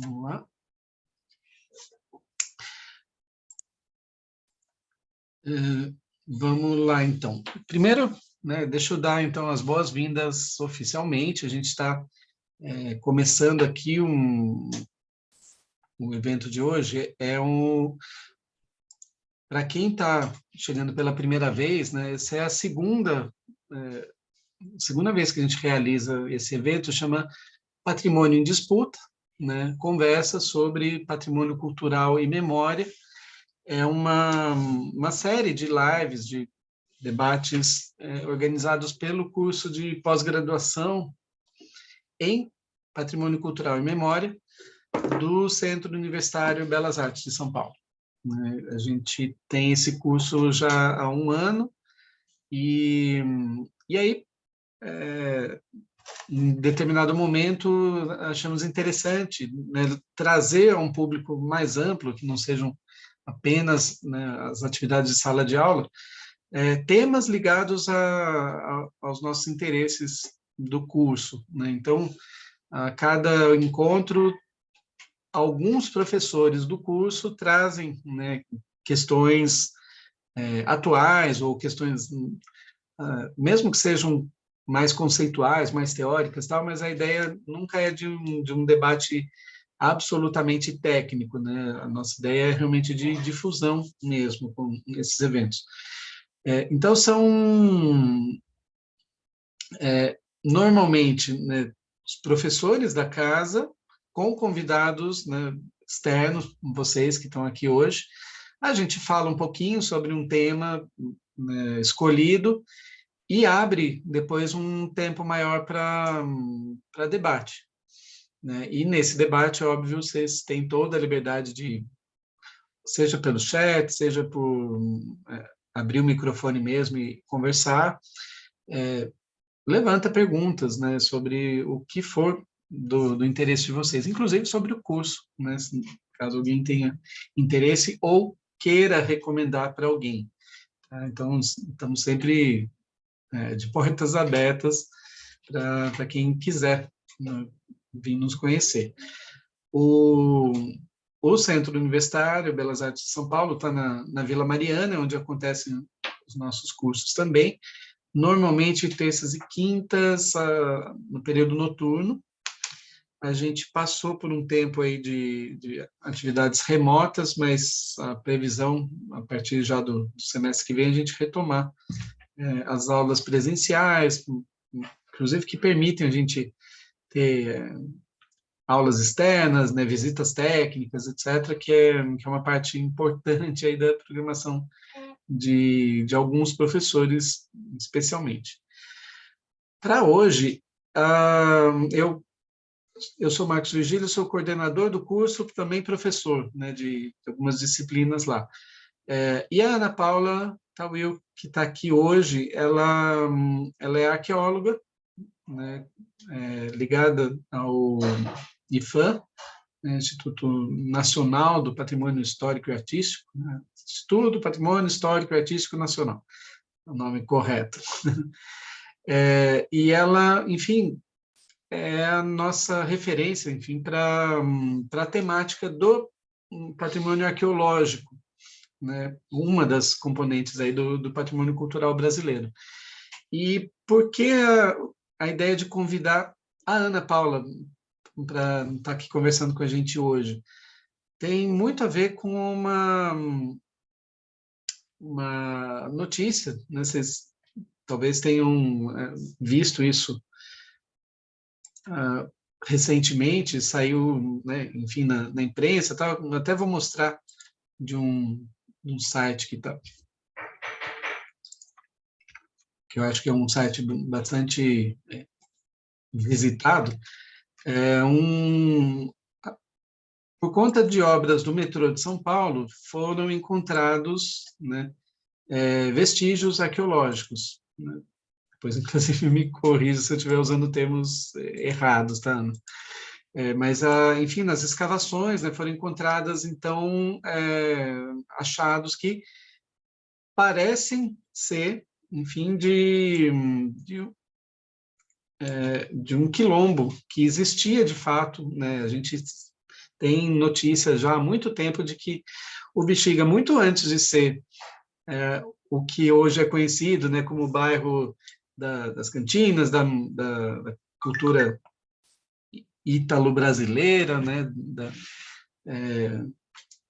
Vamos lá. Vamos lá, então. Primeiro, né, deixa eu dar, então, as boas-vindas oficialmente. A gente está começando aqui o evento de hoje. Para quem está chegando pela primeira vez, né, essa é a segunda vez que a gente realiza esse evento, chama Patrimônio em Disputa, né, conversa sobre patrimônio cultural e memória. É uma série de lives, de debates organizados pelo curso de pós-graduação em Patrimônio Cultural e Memória do Centro Universitário Belas Artes de São Paulo. A gente tem esse curso já há um ano e aí, em determinado momento, achamos interessante, né, trazer a um público mais amplo, que não sejam apenas, né, as atividades de sala de aula, temas ligados aos nossos interesses do curso, né? Então, a cada encontro, alguns professores do curso trazem, né, questões atuais ou questões, mesmo que sejam mais conceituais, mais teóricas, tal, mas a ideia nunca é de um debate absolutamente técnico, né? A nossa ideia é realmente de difusão mesmo com esses eventos. Então, normalmente, né, os professores da casa, com convidados, né, externos, vocês que estão aqui hoje, a gente fala um pouquinho sobre um tema, né, escolhido e abre depois um tempo maior para debate, né? E nesse debate, óbvio, vocês têm toda a liberdade de, seja pelo chat, seja por abrir o microfone mesmo e conversar, levanta perguntas, né, sobre o que for do interesse de vocês, inclusive sobre o curso, né, caso alguém tenha interesse ou queira recomendar para alguém. Tá? Então, estamos sempre de portas abertas para quem quiser, né, vir nos conhecer. O Centro Universitário Belas Artes de São Paulo está na Vila Mariana, onde acontecem os nossos cursos também, normalmente terças e quintas, no período noturno. A gente passou por um tempo aí de atividades remotas, mas a previsão, a partir já do semestre que vem, a gente retomar as aulas presenciais, inclusive que permitem a gente ter aulas externas, né, visitas técnicas, etc., que é uma parte importante aí da programação de alguns professores, especialmente. Para hoje, eu sou Marcos Virgílio, sou coordenador do curso, também professor, né, de algumas disciplinas lá. E a Ana Paula Tawil, que está aqui hoje, ela é arqueóloga, né, ligada ao IFAM, né, Instituto Nacional do Patrimônio Histórico e Artístico, né, Instituto do Patrimônio Histórico e Artístico Nacional, é o nome correto. E ela, enfim, é a nossa referência, enfim, para a temática do patrimônio arqueológico, né? Uma das componentes aí do patrimônio cultural brasileiro. E por que a ideia de convidar a Ana Paula para estar aqui conversando com a gente hoje? Tem muito a ver com uma notícia, né? Vocês talvez tenham visto isso recentemente, saiu, né, enfim, na imprensa, tá? Até vou mostrar de um site que eu acho que é um site bastante visitado. Por conta de obras do metrô de São Paulo, foram encontrados, né, vestígios arqueológicos, né? Depois, inclusive, me corrija se eu estiver usando termos errados, tá, Ana? Mas, enfim, nas escavações, né, foram encontradas, então, achados que parecem ser, enfim, de um quilombo que existia de fato, né? A gente tem notícia já há muito tempo de que o Bexiga, muito antes de ser o que hoje é conhecido, né, como o bairro das cantinas, da cultura ítalo-brasileira, né,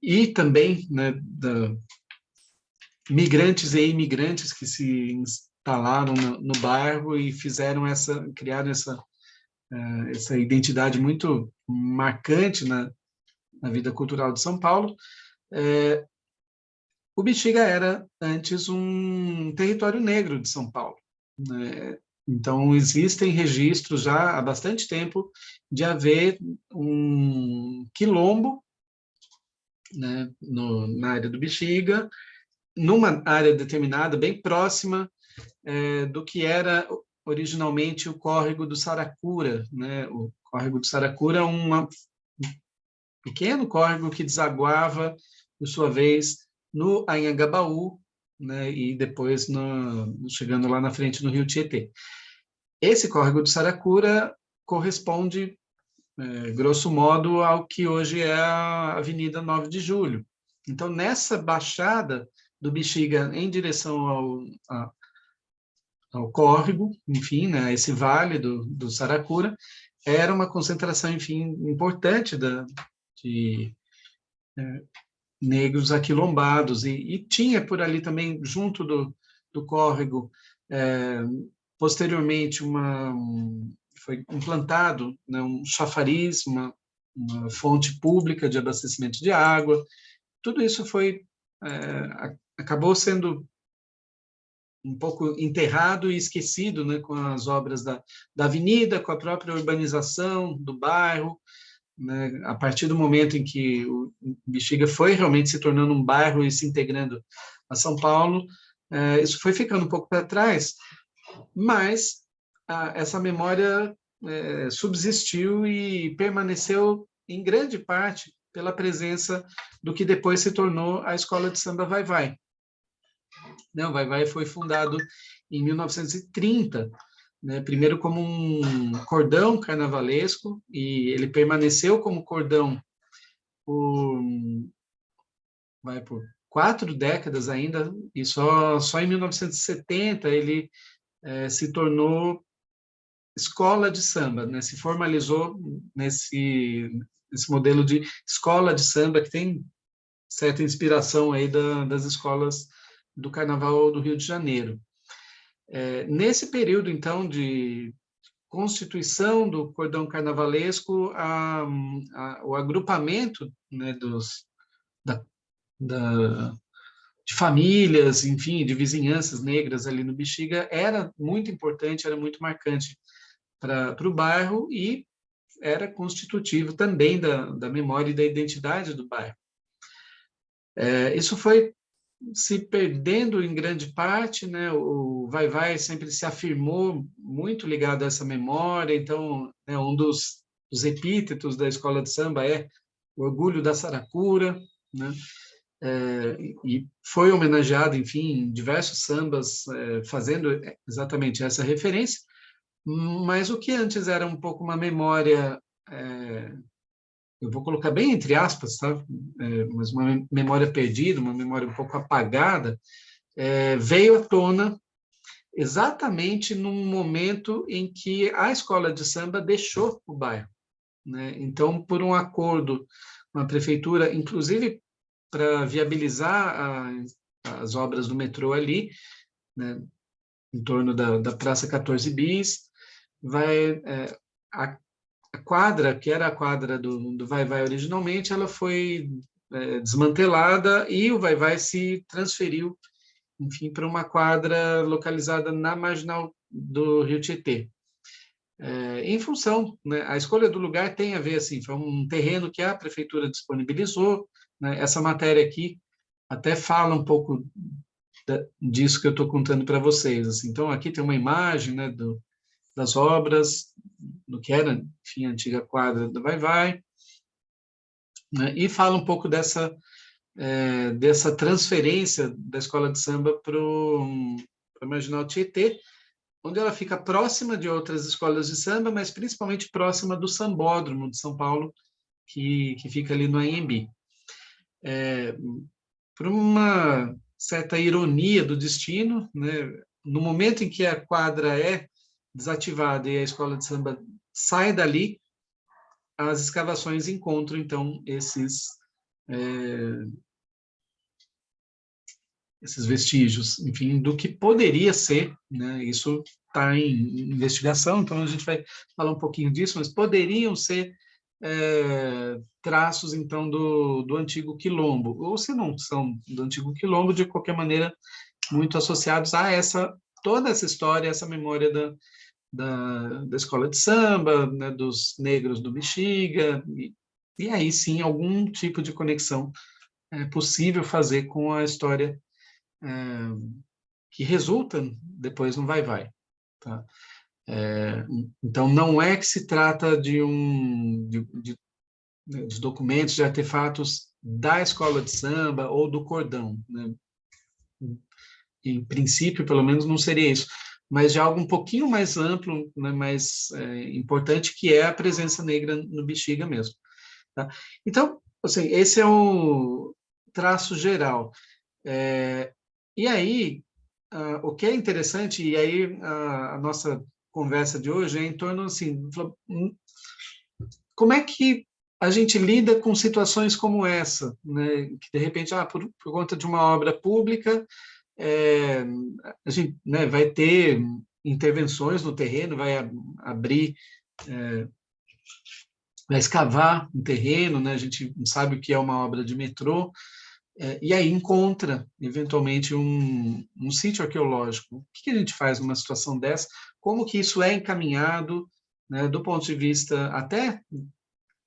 e também, né, migrantes e imigrantes que se instalaram no bairro e criaram essa identidade muito marcante na vida cultural de São Paulo. O Bexiga era antes um território negro de São Paulo, né? Então, existem registros já há bastante tempo de haver um quilombo, né, na área do Bexiga, numa área determinada, bem próxima do que era originalmente o córrego do Saracura, né? O córrego do Saracura é um pequeno córrego que desaguava, por sua vez, no Anhangabaú, né? E depois chegando lá na frente no Rio Tietê. Esse córrego do Saracura corresponde, grosso modo, ao que hoje é a Avenida 9 de Julho. Então, nessa baixada do Bexiga em direção ao córrego, enfim, né, esse vale do Saracura, era uma concentração, enfim, importante de negros aquilombados, e tinha por ali também, junto do córrego, posteriormente, foi implantado, né, um chafariz, uma fonte pública de abastecimento de água. Tudo isso acabou sendo um pouco enterrado e esquecido, né, com as obras da avenida, com a própria urbanização do bairro, né, a partir do momento em que o Bexiga foi realmente se tornando um bairro e se integrando a São Paulo, isso foi ficando um pouco para trás, mas essa memória subsistiu e permaneceu em grande parte pela presença do que depois se tornou a Escola de Samba Vai-Vai. O Vai-Vai foi fundado em 1930, né, primeiro como um cordão carnavalesco, e ele permaneceu como cordão por 4 décadas ainda, e só em 1970 ele se tornou escola de samba, né, se formalizou nesse modelo de escola de samba, que tem certa inspiração aí das escolas do Carnaval do Rio de Janeiro. Nesse período, então, de constituição do cordão carnavalesco, o agrupamento, né, de famílias, enfim, de vizinhanças negras ali no Bexiga era muito importante, era muito marcante para o bairro e era constitutivo também da memória e da identidade do bairro. Isso foi se perdendo em grande parte, né? O Vai-Vai sempre se afirmou muito ligado a essa memória, então, né, um dos epítetos da escola de samba é o orgulho da Saracura, né? E foi homenageado, enfim, em diversos sambas, fazendo exatamente essa referência, mas o que antes era um pouco uma memória, eu vou colocar bem entre aspas, tá? Mas uma memória perdida, uma memória um pouco apagada, veio à tona exatamente num momento em que a escola de samba deixou o bairro, né? Então, por um acordo com a prefeitura, inclusive para viabilizar as obras do metrô ali, né, em torno da Praça 14 Bis, a quadra, que era a quadra do Vai-Vai originalmente, ela foi desmantelada e o Vai-Vai se transferiu, enfim, para uma quadra localizada na marginal do Rio Tietê. Em função, né, a escolha do lugar tem a ver, assim, foi um terreno que a prefeitura disponibilizou, né, essa matéria aqui até fala um pouco disso que eu estou contando para vocês. Assim. Então, aqui tem uma imagem, né, das obras, do que era, enfim, a antiga quadra do Vai-Vai, né, e fala um pouco dessa transferência da escola de samba para a Marginal Tietê, onde ela fica próxima de outras escolas de samba, mas principalmente próxima do Sambódromo de São Paulo, que fica ali no Anhembi. Por uma certa ironia do destino, né, no momento em que a quadra é desativada e a escola de samba sai dali, as escavações encontram, então, esses vestígios, enfim, do que poderia ser, né? Isso está em investigação, então a gente vai falar um pouquinho disso, mas poderiam ser traços, então, do antigo quilombo, ou se não são do antigo quilombo, de qualquer maneira, muito associados a toda essa história, essa memória da escola de samba, né, dos negros do Bexiga, e aí sim, algum tipo de conexão é possível fazer com a história que resulta depois no Vai-Vai. Tá? Então, não é que se trata de documentos, de artefatos da escola de samba ou do cordão. Né? Em princípio, pelo menos, não seria isso. Mas de algo um pouquinho mais amplo, né, mais importante, que é a presença negra no Bexiga mesmo. Tá? Então, assim, esse é o traço geral. E aí, o que é interessante, e aí a nossa conversa de hoje é em torno, assim, como é que a gente lida com situações como essa, né? Que de repente, por conta de uma obra pública, é, a gente, né, vai ter intervenções no terreno, vai abrir, vai escavar um terreno, né? A gente sabe o que é uma obra de metrô, e aí encontra, eventualmente, um sítio arqueológico. O que a gente faz numa situação dessa? Como que isso é encaminhado, né, do ponto de vista até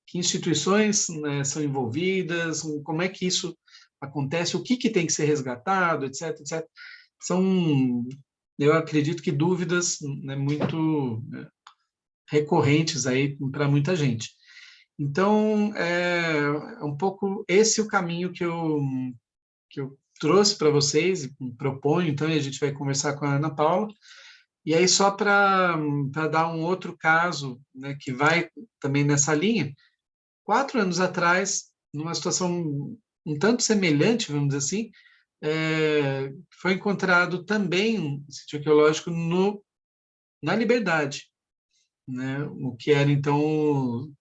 que instituições, né, são envolvidas, como é que isso acontece, o que tem que ser resgatado, etc, etc. São, eu acredito que dúvidas, né, muito recorrentes aí para muita gente. Então, é um pouco esse o caminho que eu trouxe para vocês e proponho, então, e a gente vai conversar com a Ana Paula. E aí, só para dar um outro caso, né, que vai também nessa linha, 4 anos atrás, numa situação um tanto semelhante, vamos dizer assim, foi encontrado também um sítio arqueológico na Liberdade, né, o que era, então, o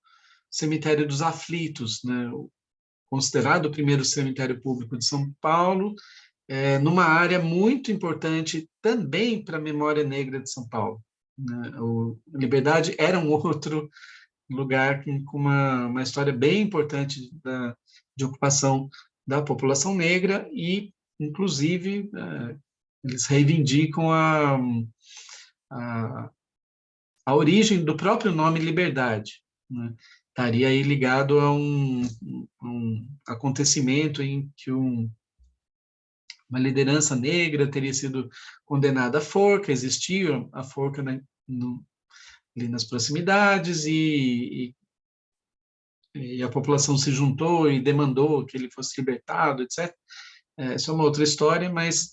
Cemitério dos Aflitos, né, considerado o primeiro cemitério público de São Paulo, numa área muito importante também para a memória negra de São Paulo. Né? Liberdade era um outro lugar com uma história bem importante de ocupação da população negra e, inclusive, eles reivindicam a, a origem do próprio nome Liberdade. Né? Estaria aí ligado a um acontecimento em que uma liderança negra teria sido condenada à forca, existia a forca, né, ali nas proximidades, e a população se juntou e demandou que ele fosse libertado, etc. Isso é uma outra história, mas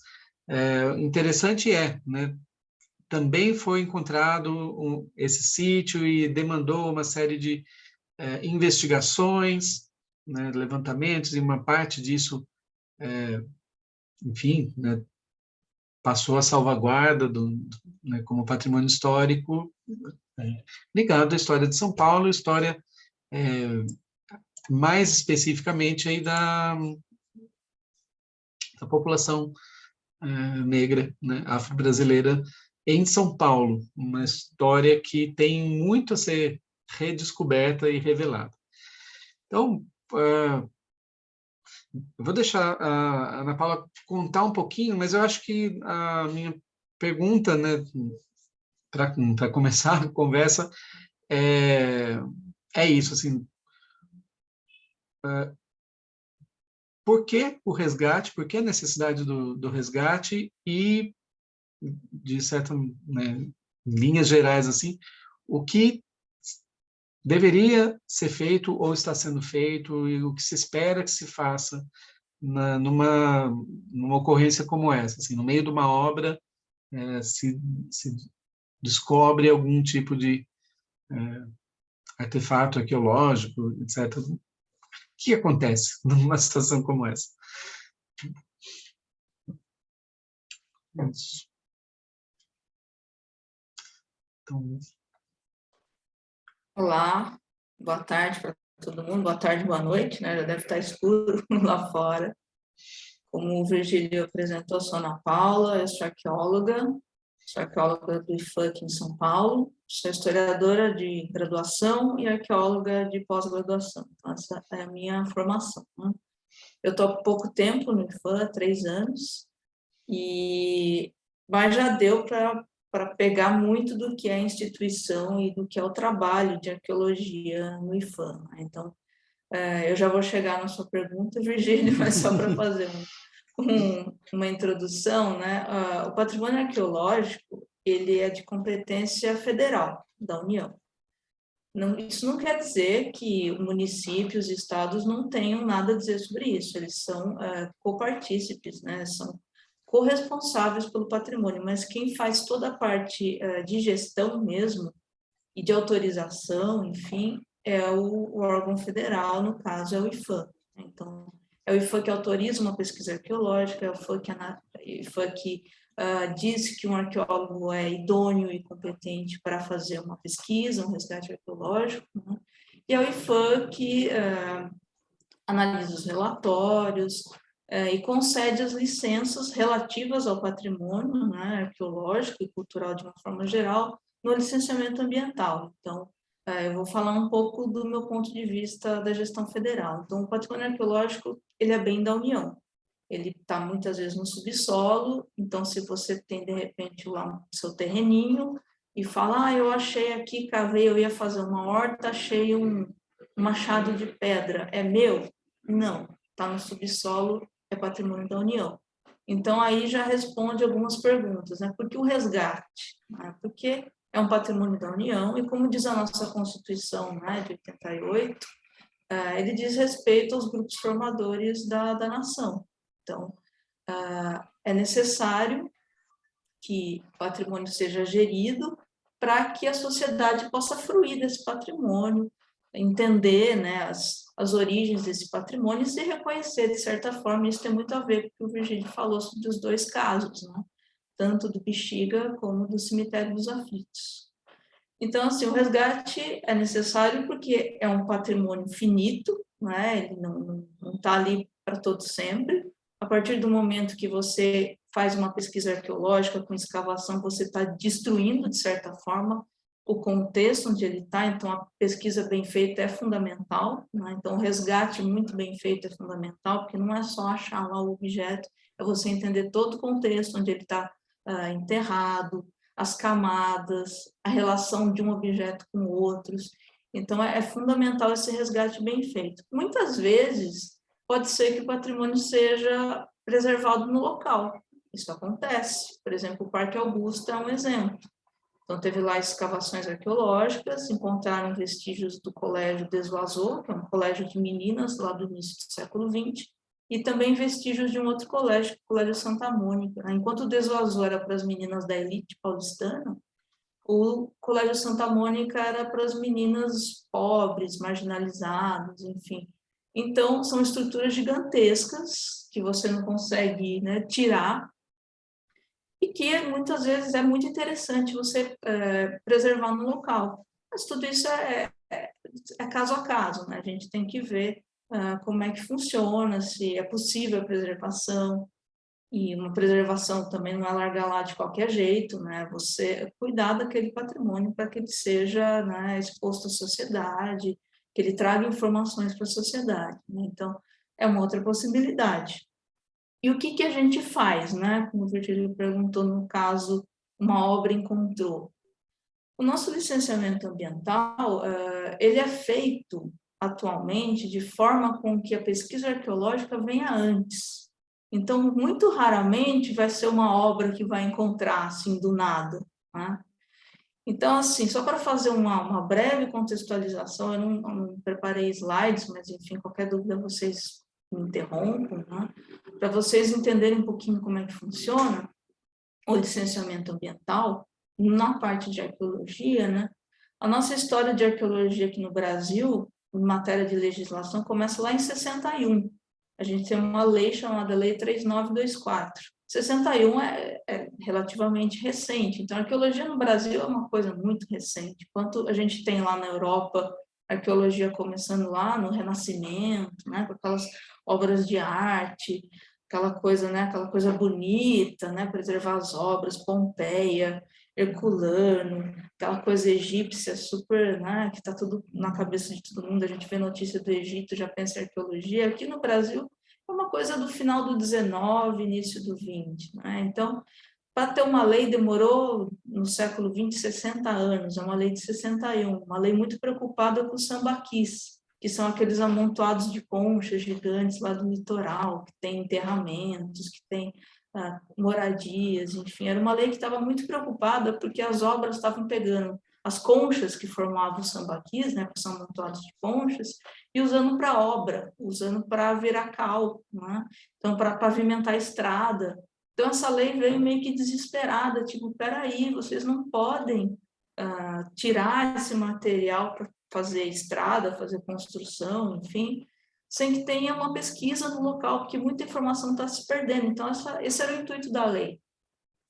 interessante né, também foi encontrado esse sítio e demandou uma série de investigações, né, levantamentos, e uma parte disso, enfim, né, passou a salvaguarda né, como patrimônio histórico, ligado à história de São Paulo, história mais especificamente aí da população negra, né, afro-brasileira em São Paulo, uma história que tem muito a ser redescoberta e revelada. Então, eu vou deixar a Ana Paula contar um pouquinho, mas eu acho que a minha pergunta, né, para começar a conversa, é isso, assim, por que o resgate, por que a necessidade do resgate e, de certa, né, linhas gerais, assim, o que deveria ser feito ou está sendo feito e o que se espera que se faça numa ocorrência como essa, assim, no meio de uma obra, se descobre algum tipo de artefato arqueológico, etc. O que acontece numa situação como essa? Isso. Então, Olá, boa tarde para todo mundo, boa tarde, boa noite, né? Já deve estar escuro lá fora. Como o Virgílio apresentou, sou Ana Paula, eu sou arqueóloga do IFAM aqui em São Paulo, sou historiadora de graduação e arqueóloga de pós-graduação. Então, essa é a minha formação, né? Eu estou há pouco tempo no IFAM, há 3 anos, mas já deu para pegar muito do que é a instituição e do que é o trabalho de arqueologia no IFAM, né? Então, eu já vou chegar na sua pergunta, Virgílio, mas só para fazer uma introdução, né? O patrimônio arqueológico, ele é de competência federal da União. Não, isso não quer dizer que municípios e estados não tenham nada a dizer sobre isso, eles são copartícipes, né? São corresponsáveis pelo patrimônio, mas quem faz toda a parte de gestão mesmo e de autorização, enfim, é o órgão federal, no caso é o IFAM. Então, é o IFAM que autoriza uma pesquisa arqueológica, é o IFAM que diz que um arqueólogo é idôneo e competente para fazer uma pesquisa, um resgate arqueológico, né? E é o IFAM que analisa os relatórios e concede as licenças relativas ao patrimônio, né, arqueológico e cultural de uma forma geral, no licenciamento ambiental. Então, eu vou falar um pouco do meu ponto de vista da gestão federal. Então, o patrimônio arqueológico, ele é bem da União. Ele está muitas vezes no subsolo, então se você tem, de repente, lá o seu terreninho e fala, eu achei aqui, cavei, eu ia fazer uma horta, achei um machado de pedra, é meu? Não, está no subsolo, é patrimônio da União. Então, aí já responde algumas perguntas, né? Por que o resgate? Porque é um patrimônio da União e, como diz a nossa Constituição, né, de 88, ele diz respeito aos grupos formadores da nação. Então, é necessário que o patrimônio seja gerido para que a sociedade possa fruir desse patrimônio, entender, né, as origens desse patrimônio e se reconhecer de certa forma. Isso tem muito a ver com o que o Virgílio falou sobre os 2 casos, né? Tanto do Bexiga como do Cemitério dos Aflitos. Então, assim, o resgate é necessário porque é um patrimônio finito, né? Ele não está ali para todo sempre. A partir do momento que você faz uma pesquisa arqueológica com escavação, você está destruindo, de certa forma, o contexto onde ele está. Então, a pesquisa bem feita é fundamental, né? Então, o resgate muito bem feito é fundamental, porque não é só achar lá o objeto, é você entender todo o contexto onde ele está enterrado, as camadas, a relação de um objeto com outros. Então, é fundamental esse resgate bem feito. Muitas vezes, pode ser que o patrimônio seja preservado no local. Isso acontece. Por exemplo, o Parque Augusta é um exemplo. Então, teve lá escavações arqueológicas, encontraram vestígios do Colégio Desoazô, que é um colégio de meninas lá do início do século XX, e também vestígios de um outro colégio, o Colégio Santa Mônica. Enquanto o Desoazô era para as meninas da elite paulistana, o Colégio Santa Mônica era para as meninas pobres, marginalizadas, enfim. Então, são estruturas gigantescas que você não consegue, né, tirar e que muitas vezes é muito interessante você preservar no local. Mas tudo isso é caso a caso, né? A gente tem que ver como é que funciona, se é possível a preservação, e uma preservação também não é largar lá de qualquer jeito, né? Você cuidar daquele patrimônio para que ele seja, né, exposto à sociedade, que ele traga informações para a sociedade, né? Então, é uma outra possibilidade. E o que a gente faz, né? Como o Virgílio perguntou, no caso, uma obra encontrou. O nosso licenciamento ambiental, ele é feito atualmente de forma com que a pesquisa arqueológica venha antes. Então, muito raramente vai ser uma obra que vai encontrar, assim, do nada, né? Então, assim, só para fazer uma breve contextualização, eu não preparei slides, mas, enfim, qualquer dúvida vocês me interrompam, né? Para vocês entenderem um pouquinho como é que funciona o licenciamento ambiental, na parte de arqueologia, né? A nossa história de arqueologia aqui no Brasil, em matéria de legislação, começa lá em 61. A gente tem uma lei chamada Lei 3924. 61 é relativamente recente, então a arqueologia no Brasil é uma coisa muito recente. Enquanto a gente tem lá na Europa arqueologia começando lá no Renascimento, né, com aquelas obras de arte, aquela coisa, né, aquela coisa bonita, né, preservar as obras, Pompeia, Herculano, aquela coisa egípcia super, né, que está tudo na cabeça de todo mundo, a gente vê notícia do Egito, já pensa em arqueologia. Aqui no Brasil é uma coisa do final do 19, início do 20, né? Então, para ter uma lei demorou, no século 20, 60 anos, é uma lei de 61, uma lei muito preocupada com os sambaquis, que são aqueles amontoados de conchas gigantes lá do litoral, que tem enterramentos, que tem moradias, enfim, era uma lei que estava muito preocupada porque as obras estavam pegando as conchas que formavam os sambaquis, né, que são amontoados de conchas, e usando para obra, usando para virar cal, né? Então, para pavimentar a estrada. Então, essa lei veio meio que desesperada, tipo, peraí, vocês não podem tirar esse material para fazer estrada, fazer construção, enfim, sem que tenha uma pesquisa no local, porque muita informação está se perdendo. Então, esse era o intuito da lei.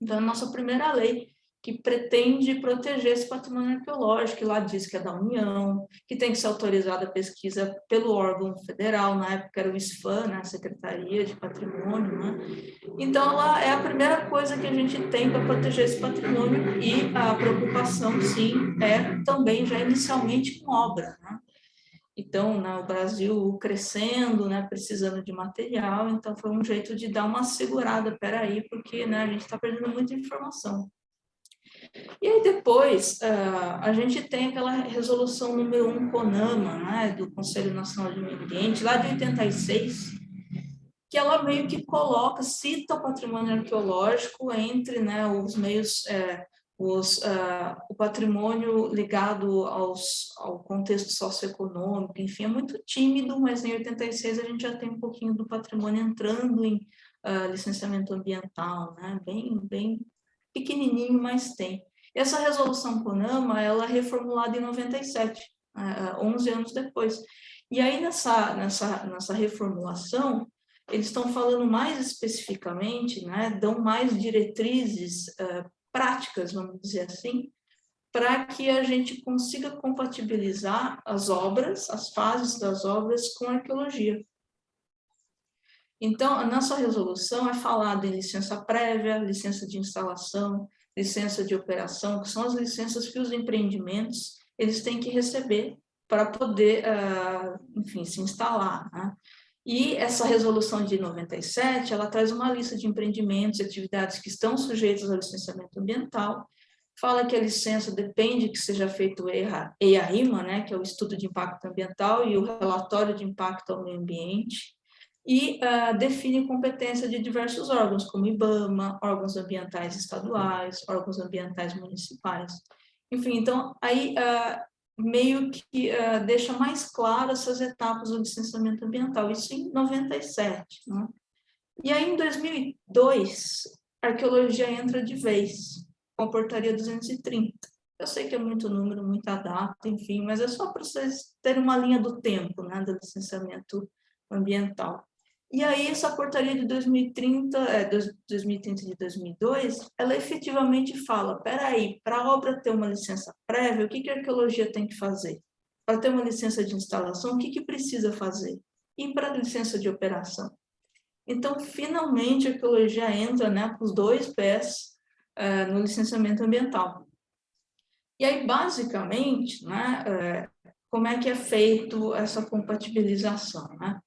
Então, a nossa primeira lei, que pretende proteger esse patrimônio arqueológico, que lá diz que é da União, que tem que ser autorizada a pesquisa pelo órgão federal, na época era o SFAM, né, a Secretaria de Patrimônio, né? Então, ela é a primeira coisa que a gente tem para proteger esse patrimônio, e a preocupação, sim, é também já inicialmente com obra, né? Então, né, o Brasil crescendo, né, precisando de material, então foi um jeito de dar uma segurada, peraí, porque, né, a gente está perdendo muita informação. E aí depois, a gente tem aquela resolução número 1 CONAMA, né, do Conselho Nacional de Meio Ambiente, lá de 86, que ela meio que coloca, cita o patrimônio arqueológico entre, né, os meios, o patrimônio ligado ao contexto socioeconômico, enfim, é muito tímido, mas em 86 a gente já tem um pouquinho do patrimônio entrando em licenciamento ambiental, né, bem pequenininho, mas tem. Essa resolução CONAMA, ela é reformulada em 97, 11 anos depois. E aí, nessa reformulação, eles estão falando mais especificamente, né, dão mais diretrizes práticas, vamos dizer assim, para que a gente consiga compatibilizar as obras, as fases das obras com a arqueologia. Então, a nossa resolução é falada em licença prévia, licença de instalação, licença de operação, que são as licenças que os empreendimentos eles têm que receber para poder, enfim, se instalar, né? E essa resolução de 97, ela traz uma lista de empreendimentos e atividades que estão sujeitos ao licenciamento ambiental, fala que a licença depende que seja feito o EIA-RIMA, né, que é o Estudo de Impacto Ambiental, e o Relatório de Impacto ao Meio Ambiente, e define competência de diversos órgãos, como IBAMA, órgãos ambientais estaduais, órgãos ambientais municipais. Enfim, então, aí meio que deixa mais claro essas etapas do licenciamento ambiental, isso em 97. Né? E aí, em 2002, a arqueologia entra de vez, com a portaria 230. Eu sei que é muito número, muita data, enfim, mas é só para vocês terem uma linha do tempo, né, do licenciamento ambiental. E aí, essa portaria de 2030 de 2002, ela efetivamente fala, peraí, para a obra ter uma licença prévia, o que a arqueologia tem que fazer? Para ter uma licença de instalação, o que precisa fazer? E para a licença de operação? Então, finalmente, a arqueologia entra, né, com os dois pés no licenciamento ambiental. E aí, basicamente, né, como é que é feito essa compatibilização, né?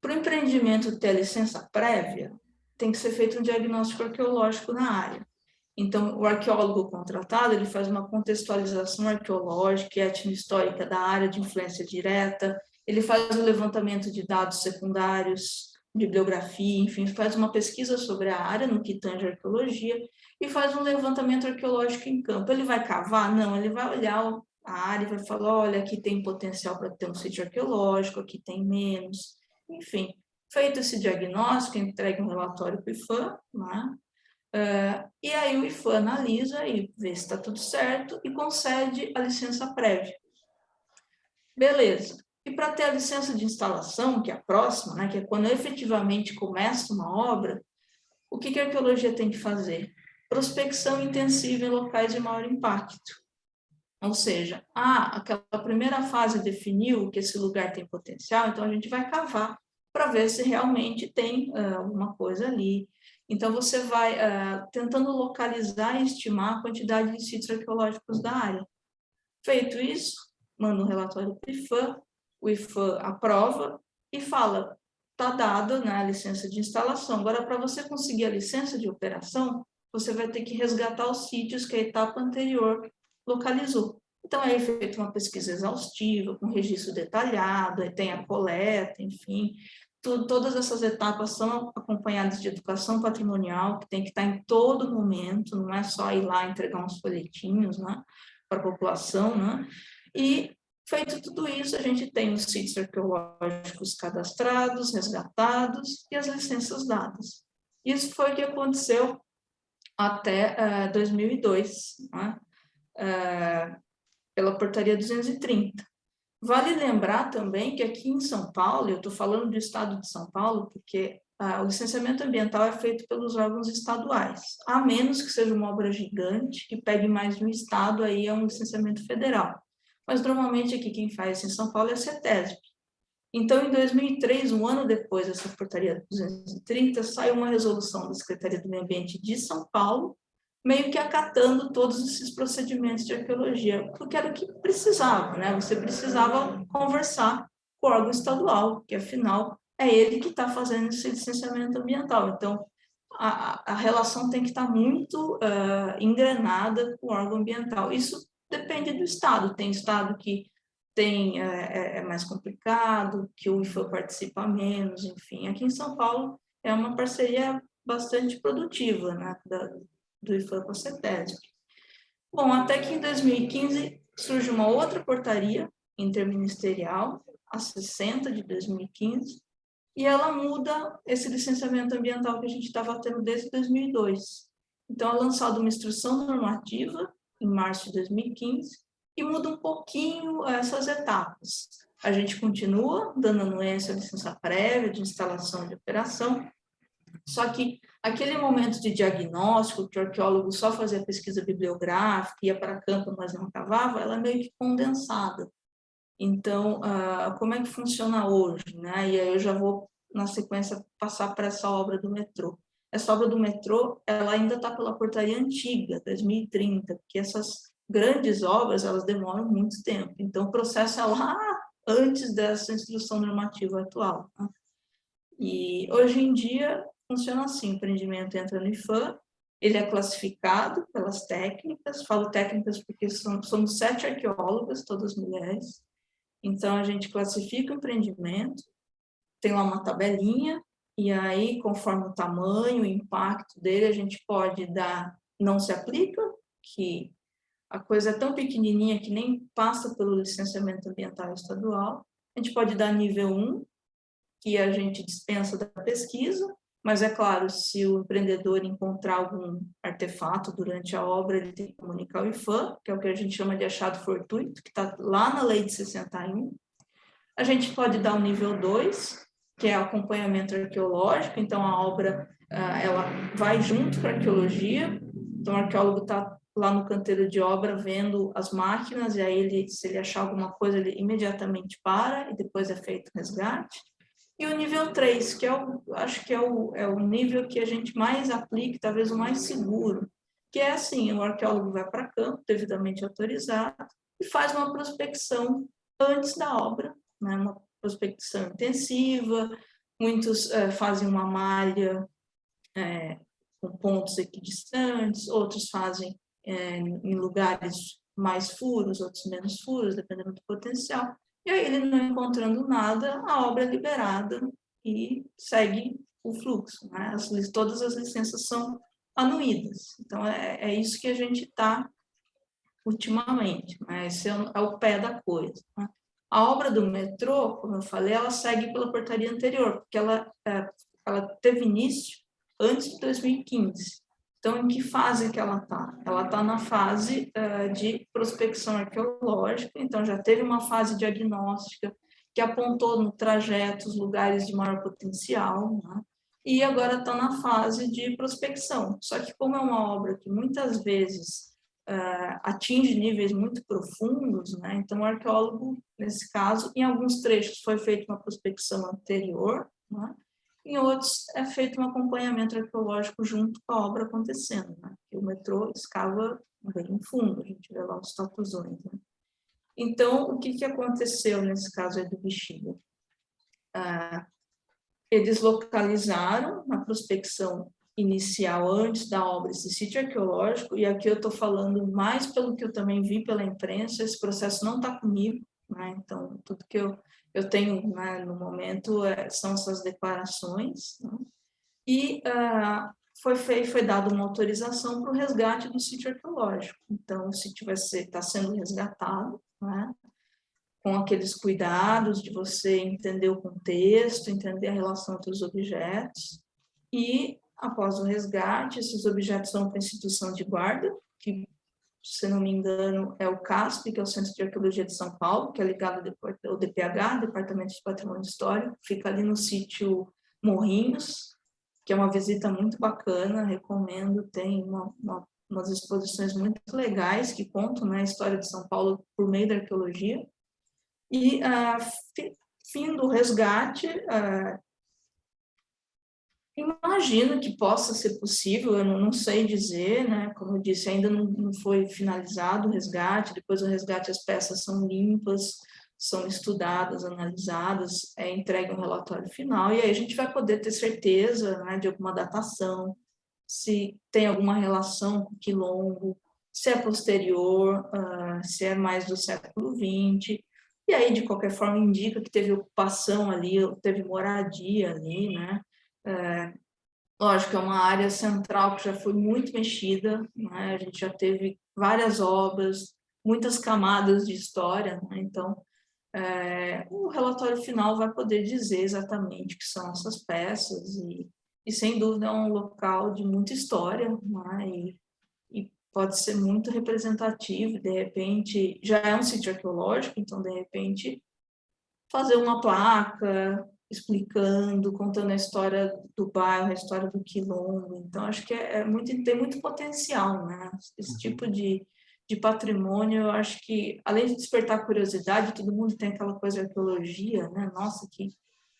Para o empreendimento ter a licença prévia, tem que ser feito um diagnóstico arqueológico na área. Então, o arqueólogo contratado, ele faz uma contextualização arqueológica e etnohistórica da área de influência direta, ele faz o levantamento de dados secundários, bibliografia, enfim, faz uma pesquisa sobre a área no que tange a arqueologia e faz um levantamento arqueológico em campo. Ele vai cavar? Não, ele vai olhar a área e vai falar, olha, aqui tem potencial para ter um sítio arqueológico, aqui tem menos. Enfim, feito esse diagnóstico, entregue um relatório para o IFAM, né? E aí o IFAM analisa e vê se está tudo certo e concede a licença prévia. Beleza. E para ter a licença de instalação, que é a próxima, né, que é quando efetivamente começa uma obra, o que a arqueologia tem que fazer? Prospecção intensiva em locais de maior impacto. Ou seja, aquela primeira fase definiu que esse lugar tem potencial, então a gente vai cavar para ver se realmente tem alguma coisa ali. Então, você vai tentando localizar e estimar a quantidade de sítios arqueológicos da área. Feito isso, manda um relatório para o IFAM aprova e fala, está dada, né, a licença de instalação. Agora, para você conseguir a licença de operação, você vai ter que resgatar os sítios que a etapa anterior localizou. Então, é feita uma pesquisa exaustiva, com registro detalhado, aí tem a coleta, enfim. Todas essas etapas são acompanhadas de educação patrimonial, que tem que estar em todo momento, não é só ir lá entregar uns folhetinhos, né, para a população, né? E, feito tudo isso, a gente tem os sítios arqueológicos cadastrados, resgatados e as licenças dadas. Isso foi o que aconteceu até 2002, né? Pela portaria 230. Vale lembrar também que aqui em São Paulo, eu estou falando do estado de São Paulo, porque o licenciamento ambiental é feito pelos órgãos estaduais, a menos que seja uma obra gigante, que pegue mais de um estado, aí é um licenciamento federal. Mas, normalmente, aqui quem faz em São Paulo é a CETESB. Então, em 2003, um ano depois dessa portaria 230, saiu uma resolução da Secretaria do Meio Ambiente de São Paulo, meio que acatando todos esses procedimentos de arqueologia, porque era o que precisava, né? Você precisava conversar com o órgão estadual, que afinal é ele que está fazendo esse licenciamento ambiental. Então, a relação tem que estar muito engrenada com o órgão ambiental. Isso depende do estado. Tem estado que é mais complicado, que o IFAM participa menos, enfim. Aqui em São Paulo é uma parceria bastante produtiva, né, do IFAM com a CETESB. Bom, até que em 2015 surge uma outra portaria interministerial, a 60 de 2015, e ela muda esse licenciamento ambiental que a gente estava tendo desde 2002. Então, é lançada uma instrução normativa em março de 2015 e muda um pouquinho essas etapas. A gente continua dando anuência à licença prévia de instalação de operação, só que aquele momento de diagnóstico, que o arqueólogo só fazia pesquisa bibliográfica, ia para campo, mas não cavava, ela é meio que condensada. Então, como é que funciona hoje, né? E aí eu já vou, na sequência, passar para essa obra do metrô. Essa obra do metrô, ela ainda está pela portaria antiga, 2030, porque essas grandes obras, elas demoram muito tempo. Então, o processo é lá antes dessa instrução normativa atual, né? E, hoje em dia, funciona assim, o empreendimento entra no IFAM, ele é classificado pelas técnicas, falo técnicas porque somos 7 arqueólogas, todas mulheres. Então, a gente classifica o empreendimento, tem lá uma tabelinha, e aí, conforme o tamanho, o impacto dele, a gente pode dar não se aplica, que a coisa é tão pequenininha que nem passa pelo licenciamento ambiental estadual. A gente pode dar nível 1, que a gente dispensa da pesquisa, mas é claro, se o empreendedor encontrar algum artefato durante a obra, ele tem que comunicar ao IFAM, que é o que a gente chama de achado fortuito, que está lá na lei de 61. A gente pode dar o nível 2, que é acompanhamento arqueológico, então a obra ela vai junto com a arqueologia, então o arqueólogo está lá no canteiro de obra vendo as máquinas, e aí se ele achar alguma coisa, ele imediatamente para, e depois é feito o resgate. E o nível 3, que acho que é o nível que a gente mais aplica, talvez o mais seguro, que é assim, o arqueólogo vai para campo, devidamente autorizado, e faz uma prospecção antes da obra, né? Uma prospecção intensiva, muitos fazem uma malha com pontos equidistantes, outros fazem em lugares mais furos, outros menos furos, dependendo do potencial. E aí, ele não encontrando nada, a obra é liberada e segue o fluxo, né? Todas as licenças são anuídas. Então, é isso que a gente está ultimamente, né? Esse é o pé da coisa, né? A obra do metrô, como eu falei, ela segue pela portaria anterior, porque ela teve início antes de 2015. Então, em que fase que ela está? Ela está na fase de prospecção arqueológica, então já teve uma fase diagnóstica que apontou no trajeto os lugares de maior potencial, né? E agora está na fase de prospecção. Só que como é uma obra que muitas vezes atinge níveis muito profundos, né? Então o arqueólogo, nesse caso, em alguns trechos foi feita uma prospecção anterior, né? Em outros é feito um acompanhamento arqueológico junto com a obra acontecendo, né? O metrô escava bem fundo, a gente vê lá os tatuzões, né? Então, o que aconteceu nesse caso aí do Bexiga? Eles localizaram na prospecção inicial, antes da obra, esse sítio arqueológico, e aqui eu estou falando mais pelo que eu também vi pela imprensa, esse processo não está comigo, né? Então, tudo que eu tenho, né, no momento são essas declarações, né? E foi dada uma autorização para o resgate do sítio arqueológico. Então, o sítio está sendo resgatado, né? Com aqueles cuidados de você entender o contexto, entender a relação entre os objetos, e, após o resgate, esses objetos vão para a instituição de guarda, que, se não me engano, é o CASP, que é o Centro de Arqueologia de São Paulo, que é ligado ao DPH, Departamento de Patrimônio Histórico, fica ali no sítio Morrinhos, que é uma visita muito bacana, recomendo, tem umas exposições muito legais que contam, né, a história de São Paulo por meio da arqueologia. E, fim do resgate, imagino que possa ser possível, eu não sei dizer, né? Como eu disse, ainda não foi finalizado o resgate, depois do resgate as peças são limpas, são estudadas, analisadas, é entregue um relatório final, e aí a gente vai poder ter certeza, né, de alguma datação, se tem alguma relação com o quilombo, se é posterior, se é mais do século XX, e aí, de qualquer forma, indica que teve ocupação ali, teve moradia ali, né? Lógico, é uma área central que já foi muito mexida, né? A gente já teve várias obras, muitas camadas de história, né? Então, o relatório final vai poder dizer exatamente o que são essas peças e sem dúvida é um local de muita história, né? E pode ser muito representativo, de repente, já é um sítio arqueológico, então, de repente, fazer uma placa explicando, contando a história do bairro, a história do quilombo. Então, acho que tem muito potencial, né? Esse tipo de patrimônio, eu acho que, além de despertar curiosidade, todo mundo tem aquela coisa de arqueologia, né? Nossa, que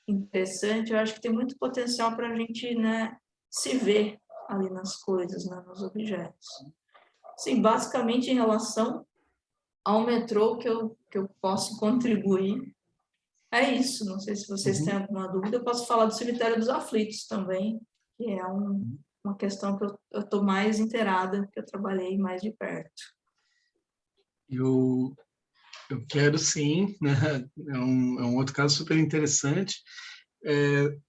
interessante. Eu acho que tem muito potencial para a gente, né, se ver ali nas coisas, né, nos objetos. Sim, basicamente em relação ao metrô que eu posso contribuir, é isso. Não sei se vocês têm alguma dúvida. Eu posso falar do Cemitério dos Aflitos também, que é uma questão que eu estou mais inteirada, que eu trabalhei mais de perto. Eu quero sim, né? É um outro caso super interessante.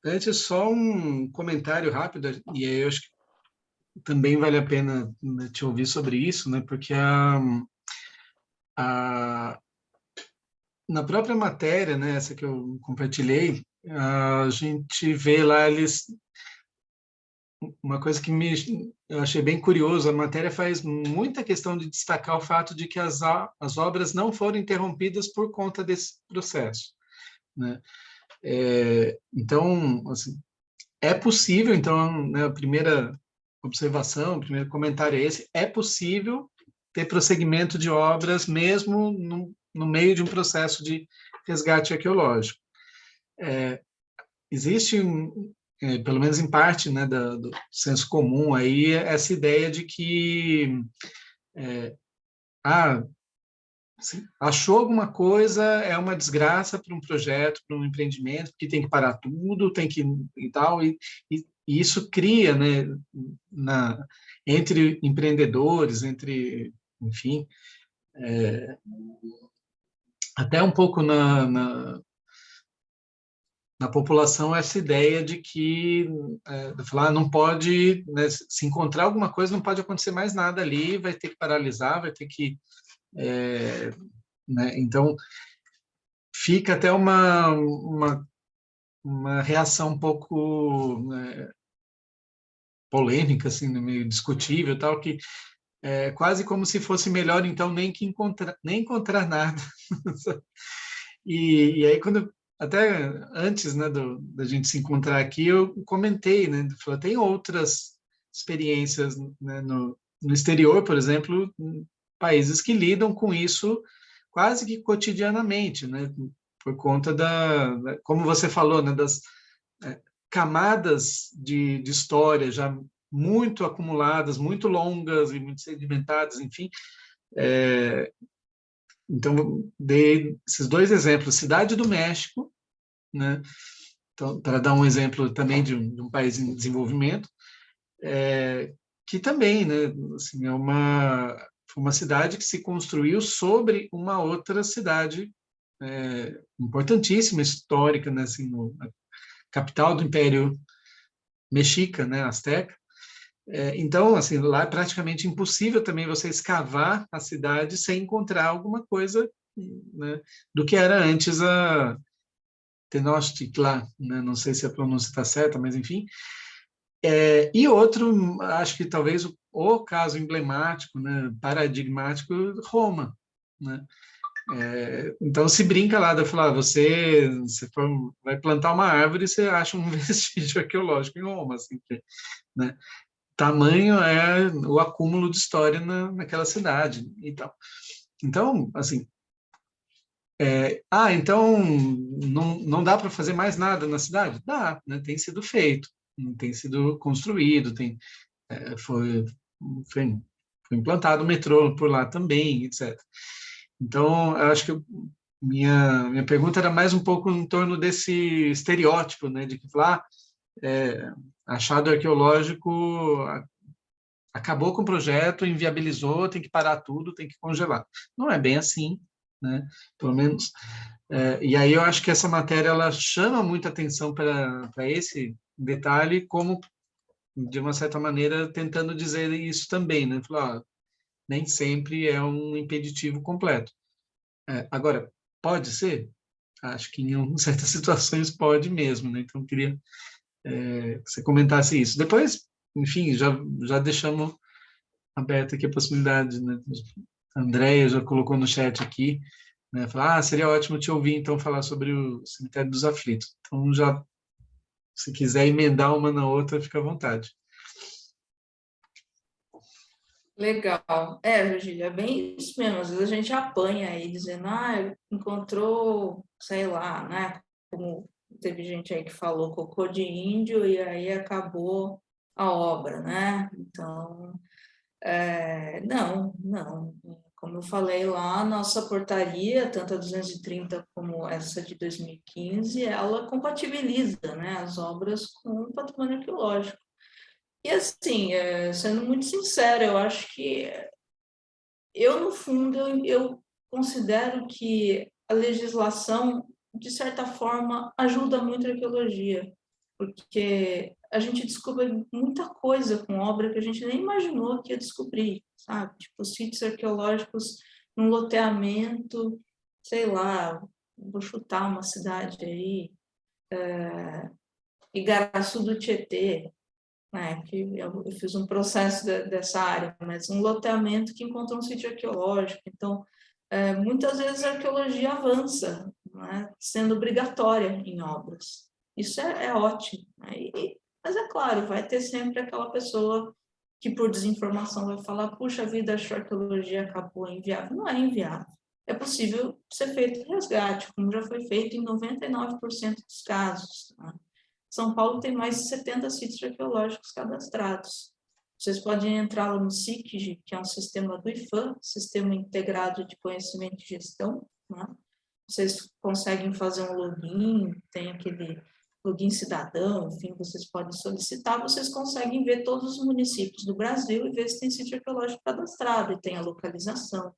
Antes, só um comentário rápido, e aí eu acho que também vale a pena, né, te ouvir sobre isso, né? Porque na própria matéria, né, essa que eu compartilhei, a gente vê lá uma coisa que eu achei bem curioso. A matéria faz muita questão de destacar o fato de que as obras não foram interrompidas por conta desse processo, né? Então, assim, é possível. Então, né, a primeira observação, o primeiro comentário é esse: é possível ter prosseguimento de obras mesmo no meio de um processo de resgate arqueológico. Existe, pelo menos em parte, né, do senso comum aí, essa ideia de que achou alguma coisa, é uma desgraça para um projeto, para um empreendimento, porque tem que parar tudo, tem que e tal, e isso cria, né, entre empreendedores, enfim, até um pouco na população, essa ideia de que falar, não pode, né, se encontrar alguma coisa, não pode acontecer mais nada ali, vai ter que paralisar, vai ter que, né, então fica até uma reação um pouco, né, polêmica, assim, né, meio discutível, tal, que é quase como se fosse melhor, então, nem encontrar nada. E aí, até antes, né, da gente se encontrar aqui, eu comentei, né, falei, tem outras experiências, né, no exterior, por exemplo, países que lidam com isso quase que cotidianamente, né, por conta como você falou, né, das camadas de história já muito acumuladas, muito longas e muito sedimentadas, enfim. Então, dei esses dois exemplos, Cidade do México, né? Então, para dar um exemplo também de um país em desenvolvimento, que também, né, assim, foi uma cidade que se construiu sobre uma outra cidade importantíssima, histórica, né, assim, a capital do Império Mexica, né, Azteca. Então, assim, lá é praticamente impossível também você escavar a cidade sem encontrar alguma coisa, né, do que era antes a Tenochtitlan, né? Não sei se a pronúncia está certa, mas enfim. E outro, acho que talvez o caso emblemático, né, paradigmático, Roma, né? Então se brinca lá, de falar, você vai plantar uma árvore e você acha um vestígio arqueológico em Roma, assim, né? Tamanho é o acúmulo de história naquela cidade e tal. Então, assim, então não dá para fazer mais nada na cidade? Dá, né? Tem sido feito, tem sido construído, foi, foi, foi implantado o metrô por lá também, etc. Então, eu acho que minha pergunta era mais um pouco em torno desse estereótipo, né, de que lá achado arqueológico acabou com o projeto, inviabilizou, tem que parar tudo, tem que congelar. Não é bem assim, né? Pelo menos. E aí eu acho que essa matéria ela chama muita atenção para esse detalhe, como de uma certa maneira tentando dizer isso também, né? Falar, nem sempre é um impeditivo completo. Agora, pode ser? Acho que em certas situações pode mesmo, né? Então eu queria que você comentasse isso. Depois, enfim, já deixamos aberta aqui a possibilidade, né? A Andréia já colocou no chat aqui, né? Falar, seria ótimo te ouvir, então, falar sobre o Cemitério dos Aflitos. Então, se quiser emendar uma na outra, fica à vontade. Legal. Virgília, é bem isso mesmo. Às vezes a gente apanha aí dizendo, encontrou, sei lá, né? Como teve gente aí que falou cocô de índio e aí acabou a obra, né? Então, não. Como eu falei lá, a nossa portaria, tanto a 230 como essa de 2015, ela compatibiliza, né, as obras com o patrimônio arqueológico. E assim, sendo muito sincera, eu acho que no fundo, eu considero que a legislação, de certa forma, ajuda muito a arqueologia, porque a gente descobre muita coisa com obra que a gente nem imaginou que ia descobrir, sabe? Tipo, sítios arqueológicos num loteamento, sei lá, vou chutar uma cidade aí, Igaraçu do Tietê, né, que eu fiz um processo dessa área, mas um loteamento que encontrou um sítio arqueológico. Então, muitas vezes a arqueologia avança, né, sendo obrigatória em obras. Isso é ótimo. Né? Mas é claro, vai ter sempre aquela pessoa que por desinformação vai falar, puxa vida, a arqueologia acabou, é inviável. Não é inviável. É possível ser feito resgate, como já foi feito em 99% dos casos. Né? São Paulo tem mais de 70 sítios arqueológicos cadastrados. Vocês podem entrar lá no SICG, que é um sistema do IFAM, Sistema Integrado de Conhecimento e Gestão. Né? Vocês conseguem fazer um login, tem aquele login cidadão, enfim, vocês podem solicitar, vocês conseguem ver todos os municípios do Brasil e ver se tem sítio arqueológico cadastrado, e tem a localização,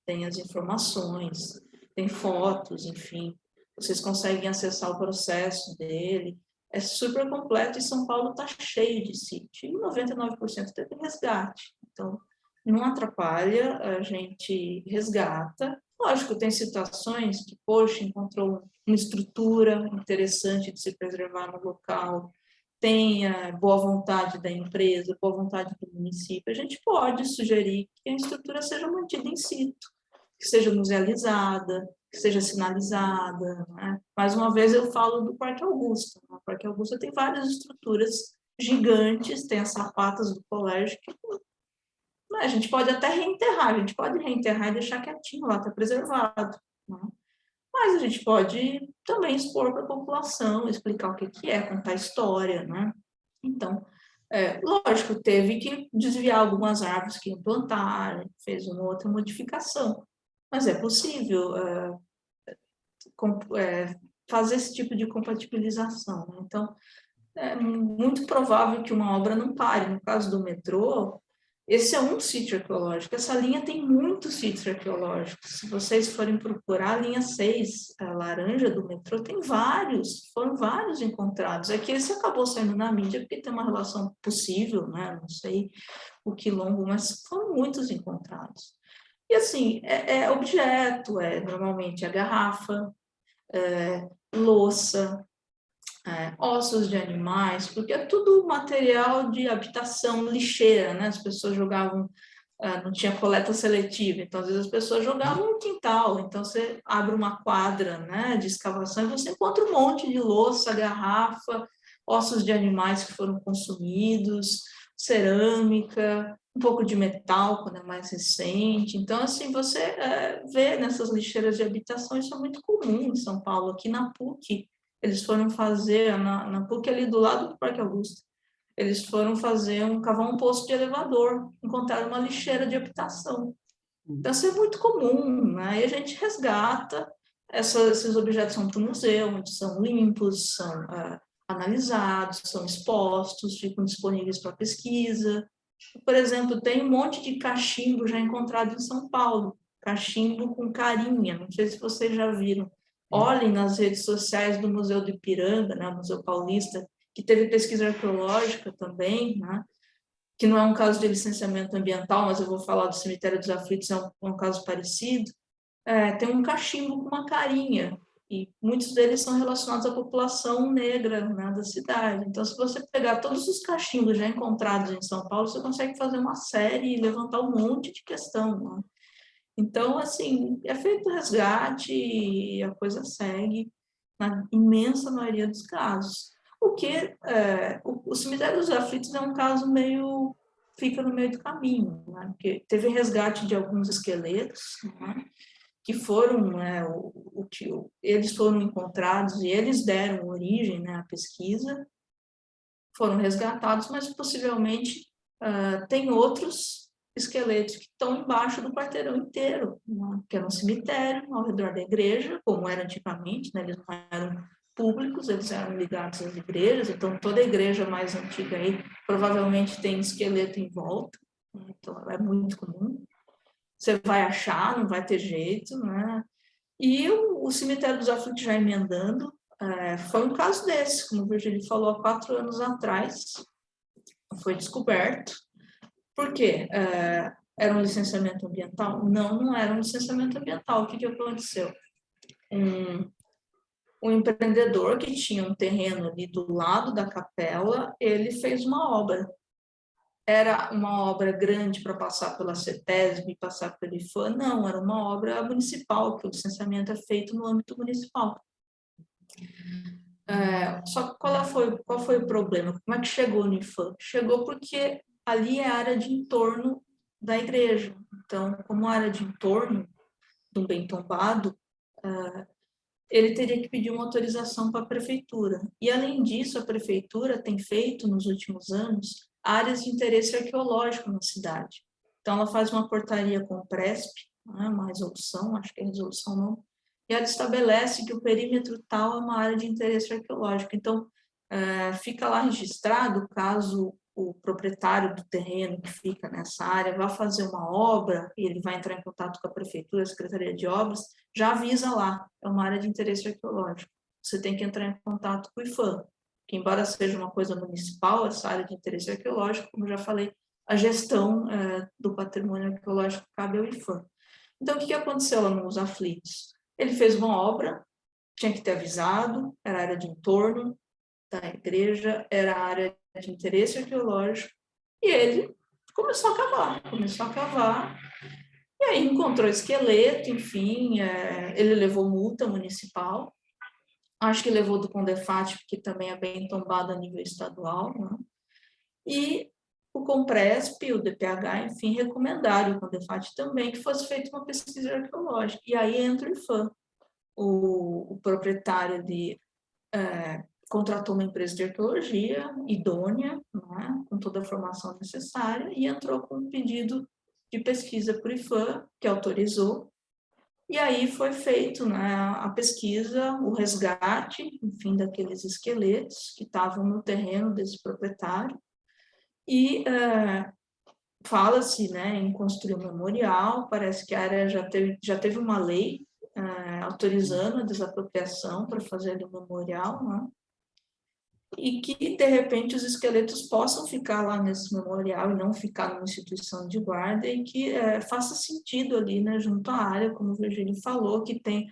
tem as informações, tem fotos, enfim. Vocês conseguem acessar o processo dele, é super completo e São Paulo está cheio de sítio. E 99% teve resgate. Então, não atrapalha, a gente resgata. Lógico, tem situações que, poxa, encontrou uma estrutura interessante de se preservar no local tenha boa vontade da empresa, boa vontade do município, a gente pode sugerir que a estrutura seja mantida in situ, que seja musealizada, que seja sinalizada, né? Mais uma vez eu falo do Parque Augusta. O Parque Augusta tem várias estruturas gigantes, tem as sapatas do colégio, que né, a gente pode até reenterrar, a gente pode reenterrar e deixar quietinho lá, está preservado. Né? Mas a gente pode também expor para a população, explicar o que é, contar história, né? Então, lógico, teve que desviar algumas árvores que iam plantar, fez uma outra modificação, mas é possível fazer esse tipo de compatibilização. Né? Então, é muito provável que uma obra não pare. No caso do metrô, esse é um sítio arqueológico. Essa linha tem muitos sítios arqueológicos. Se vocês forem procurar, a linha 6, a laranja do metrô, tem vários, foram vários encontrados. Aqui esse acabou saindo na mídia porque tem uma relação possível, né? Não sei o quilombo, mas foram muitos encontrados. E assim, objeto, normalmente a garrafa, louça, ossos de animais, porque é tudo material de habitação, lixeira, né? As pessoas jogavam, não tinha coleta seletiva, então às vezes as pessoas jogavam no quintal, então você abre uma quadra, né, de escavação e você encontra um monte de louça, garrafa, ossos de animais que foram consumidos, cerâmica, um pouco de metal, quando é mais recente. Então, assim, você vê nessas lixeiras de habitação, isso é muito comum em São Paulo. Aqui na PUC, eles foram fazer, na PUC ali do lado do Parque Augusto, eles foram cavar um poço de elevador, encontraram uma lixeira de habitação. Então, isso é muito comum, né? E a gente resgata, esses objetos são para o museu, onde são limpos, são analisados, são expostos, ficam disponíveis para pesquisa. Por exemplo, tem um monte de cachimbo já encontrado em São Paulo, cachimbo com carinha, não sei se vocês já viram. Olhem nas redes sociais do Museu do Ipiranga, né, Museu Paulista, que teve pesquisa arqueológica também, né, que não é um caso de licenciamento ambiental, mas eu vou falar do Cemitério dos Aflitos, é um caso parecido. Tem um cachimbo com uma carinha, e muitos deles são relacionados à população negra, né, da cidade. Então, se você pegar todos os cachimbos já encontrados em São Paulo, você consegue fazer uma série e levantar um monte de questão. Né? Então, assim, é feito resgate e a coisa segue na imensa maioria dos casos. O Cemitério dos Aflitos é um caso meio fica no meio do caminho, né? Porque teve resgate de alguns esqueletos, né? Que foram, né, eles foram encontrados e eles deram origem, né, à pesquisa, foram resgatados, mas possivelmente tem outros esqueletos que estão embaixo do quarteirão inteiro, né, que era um cemitério ao redor da igreja, como era antigamente, né, eles não eram públicos, eles eram ligados às igrejas, então toda a igreja mais antiga aí provavelmente tem esqueleto em volta, né, então é muito comum. Você vai achar, não vai ter jeito, né? E o Cemitério dos Aflitos, já emendando, foi um caso desse, como o Virgílio falou, há 4 anos atrás, foi descoberto. Por quê? Era um licenciamento ambiental? Não, não era um licenciamento ambiental. O que aconteceu? Um empreendedor que tinha um terreno ali do lado da capela, ele fez uma obra. Era uma obra grande para passar pela CETESB, passar pelo IFAM? Não, era uma obra municipal, que o licenciamento é feito no âmbito municipal. Só que qual foi o problema? Como é que chegou no IFAM? Chegou porque ali é a área de entorno da igreja. Então, como área de entorno de um bem tombado, ele teria que pedir uma autorização para a prefeitura. E, além disso, a prefeitura tem feito, nos últimos anos, áreas de interesse arqueológico na cidade. Então, ela faz uma portaria com o PRESP, uma resolução, acho que é resolução não, e ela estabelece que o perímetro tal é uma área de interesse arqueológico. Então, fica lá registrado, caso o proprietário do terreno que fica nessa área vá fazer uma obra, e ele vai entrar em contato com a prefeitura, a Secretaria de Obras, já avisa lá, é uma área de interesse arqueológico. Você tem que entrar em contato com o IFAM, que embora seja uma coisa municipal, essa área de interesse arqueológico, como eu já falei, a gestão do patrimônio arqueológico cabe ao IFAM. Então, o que aconteceu lá nos Aflitos? Ele fez uma obra, tinha que ter avisado, era área de entorno, da igreja era a área de interesse arqueológico, e ele começou a cavar, e aí encontrou esqueleto, enfim, ele levou multa municipal, acho que levou do Condefat, que também é bem tombado a nível estadual, né? E o Compresp, o DPH, enfim, recomendaram, o Condefat também, que fosse feita uma pesquisa arqueológica. E aí entra o IPHAN, o proprietário contratou uma empresa de arqueologia idônea, né, com toda a formação necessária, e entrou com um pedido de pesquisa para o IPHAN, que autorizou. E aí foi feito, né, a pesquisa, o resgate, enfim, daqueles esqueletos que estavam no terreno desse proprietário. E fala-se, né, em construir um memorial. Parece que a área já teve uma lei autorizando a desapropriação para fazer ali um memorial, né? E que, de repente, os esqueletos possam ficar lá nesse memorial e não ficar numa instituição de guarda, e que faça sentido ali, né, junto à área, como o Virgílio falou, que tem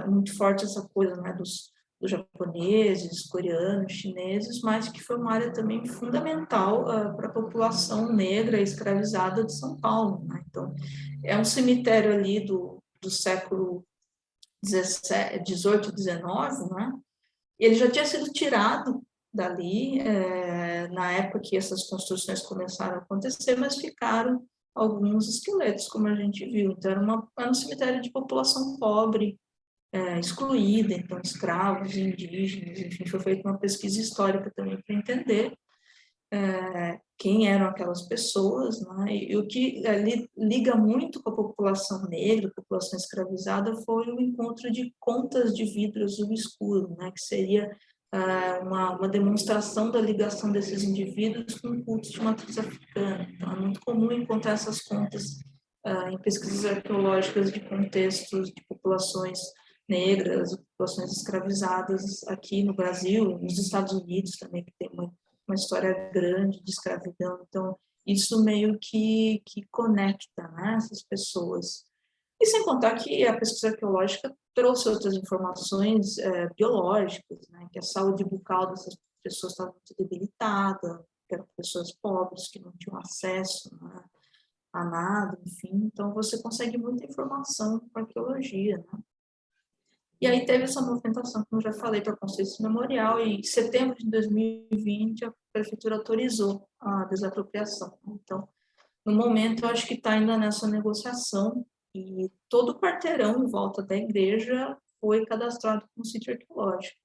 muito forte essa coisa, né, dos japoneses, coreanos, chineses, mas que foi uma área também fundamental para a população negra escravizada de São Paulo, né? Então, é um cemitério ali do século XVIII, XIX, né? E ele já tinha sido tirado dali na época que essas construções começaram a acontecer, mas ficaram alguns esqueletos, como a gente viu. Então, era um cemitério de população pobre, excluída, então escravos, indígenas, enfim, foi feita uma pesquisa histórica também para entender quem eram aquelas pessoas, né? E o que liga muito com a população negra, a população escravizada, foi o encontro de contas de vidro azul escuro, né? Que seria uma demonstração da ligação desses indivíduos com cultos de matriz africana. Então, é muito comum encontrar essas contas em pesquisas arqueológicas de contextos de populações negras, populações escravizadas aqui no Brasil, nos Estados Unidos também, que tem uma história grande de escravidão. Então, isso meio que conecta, né, essas pessoas. E sem contar que a pesquisa arqueológica trouxe outras informações biológicas, né, que a saúde bucal dessas pessoas estava muito debilitada, que eram pessoas pobres, que não tinham acesso, né, a nada, enfim. Então, você consegue muita informação com a arqueologia, né? E aí teve essa movimentação, como eu já falei, para construir esse memorial, e em setembro de 2020 a prefeitura autorizou a desapropriação. Então, no momento, eu acho que está ainda nessa negociação, e todo o quarteirão em volta da igreja foi cadastrado como sítio arqueológico.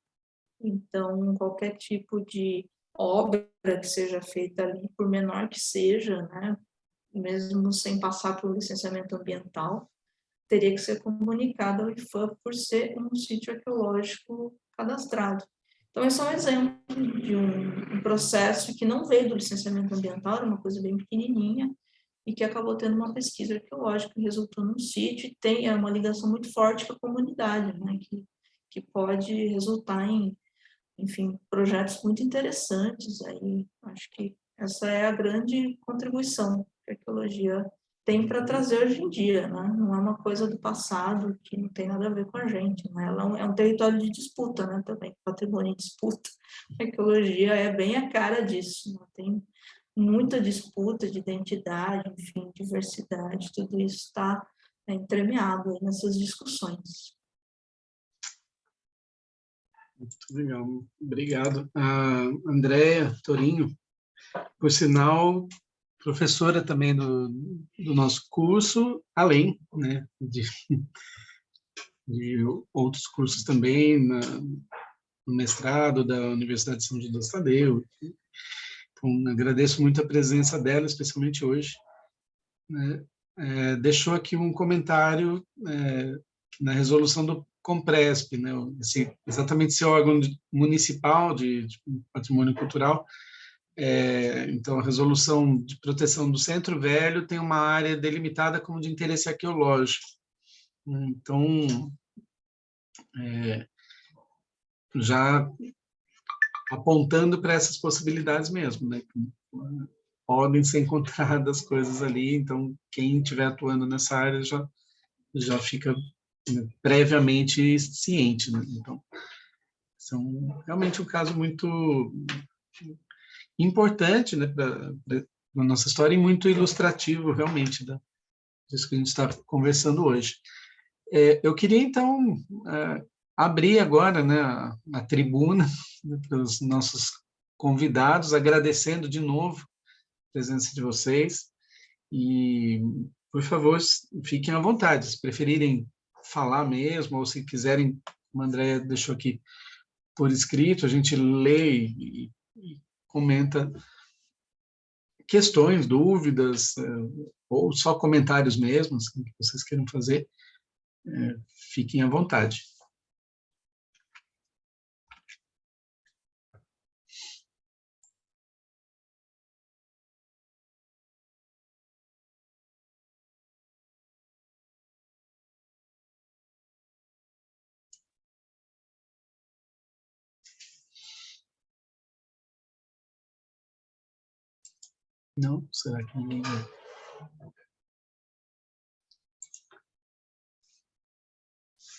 Então, qualquer tipo de obra que seja feita ali, por menor que seja, né, mesmo sem passar por licenciamento ambiental, teria que ser comunicado ao IPHAN por ser um sítio arqueológico cadastrado. Então, esse é um exemplo de um processo que não veio do licenciamento ambiental, era uma coisa bem pequenininha, e que acabou tendo uma pesquisa arqueológica que resultou num sítio, e tem uma ligação muito forte com a comunidade, né, que pode resultar em, enfim, projetos muito interessantes. Aí, acho que essa é a grande contribuição que a arqueologia tem para trazer hoje em dia, né? Não é uma coisa do passado que não tem nada a ver com a gente, né? Ela é um território de disputa, né? Também, patrimônio em disputa. A arqueologia é bem a cara disso, né? Tem muita disputa de identidade, enfim, diversidade, tudo isso está entremeado aí nessas discussões. Muito legal, obrigado. Andréa Torinho, por sinal, professora também do nosso curso, além, né, de outros cursos também, no mestrado da Universidade de São Judas Tadeu. Então, agradeço muito a presença dela, especialmente hoje, né? Deixou aqui um comentário na resolução do Compresp, né, exatamente esse órgão municipal de patrimônio cultural. Então, a resolução de proteção do Centro Velho tem uma área delimitada como de interesse arqueológico. Então, já apontando para essas possibilidades mesmo, né? Podem ser encontradas coisas ali, então quem estiver atuando nessa área já fica, né, previamente ciente, né? Então, São realmente um caso muito importante, né, para a nossa história e muito ilustrativo, realmente, disso que a gente está conversando hoje. Eu queria, então, abrir agora, né, a tribuna, né, para os nossos convidados, agradecendo de novo a presença de vocês e, por favor, fiquem à vontade, se preferirem falar mesmo, ou se quiserem, como a Andrea deixou aqui por escrito, a gente lê e comenta questões, dúvidas, ou só comentários mesmo, assim, que vocês queiram fazer, fiquem à vontade. Não? Será que ninguém vai?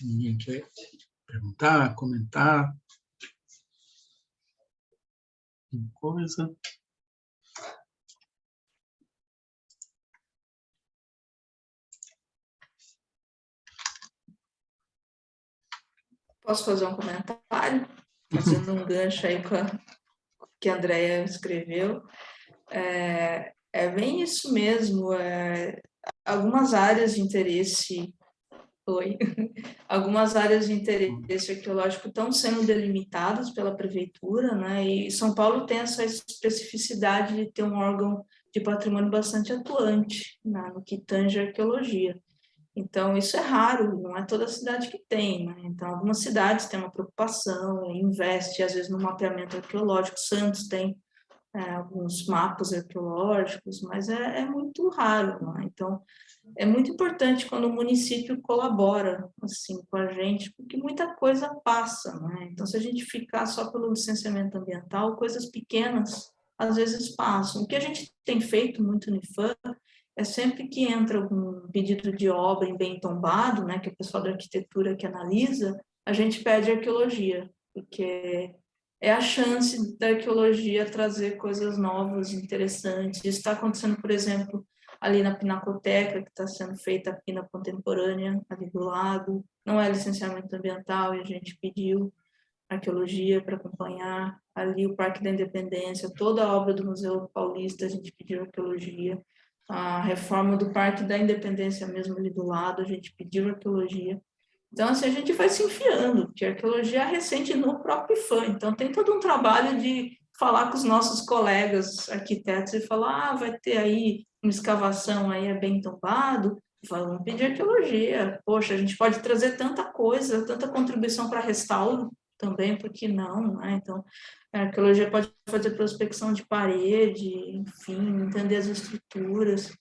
Ninguém quer perguntar, comentar alguma coisa? Posso fazer um comentário? Fazendo um gancho aí com o que a Andrea escreveu. É bem isso mesmo. Algumas áreas de interesse... Oi. Algumas áreas de interesse arqueológico estão sendo delimitadas pela prefeitura, né? E São Paulo tem essa especificidade de ter um órgão de patrimônio bastante atuante, né, no que tange a arqueologia. Então, isso é raro, não é toda cidade que tem, né? Então, algumas cidades têm uma preocupação, investe, às vezes, no mapeamento arqueológico. Santos tem alguns mapas arqueológicos, mas é muito raro, né? Então, é muito importante quando o município colabora assim com a gente, porque muita coisa passa, né? Então, se a gente ficar só pelo licenciamento ambiental, coisas pequenas às vezes passam. O que a gente tem feito muito no IFAM é sempre que entra algum pedido de obra em bem tombado, né, que é o pessoal da arquitetura que analisa, a gente pede arqueologia, porque é a chance da arqueologia trazer coisas novas, interessantes. Isso está acontecendo, por exemplo, ali na Pinacoteca, que está sendo feita a Pina Contemporânea, ali do lado. Não é licenciamento ambiental, e a gente pediu arqueologia para acompanhar. Ali o Parque da Independência, toda a obra do Museu Paulista, a gente pediu arqueologia. A reforma do Parque da Independência mesmo ali do lado, a gente pediu arqueologia. Então, assim, a gente vai se enfiando, porque a arqueologia é recente no próprio IFAM. Então, tem todo um trabalho de falar com os nossos colegas arquitetos e falar, vai ter aí uma escavação aí é bem tombado, vamos pedir arqueologia. Poxa, a gente pode trazer tanta coisa, tanta contribuição para restauro também, por que não, né? Então, a arqueologia pode fazer prospecção de parede, enfim, entender as estruturas.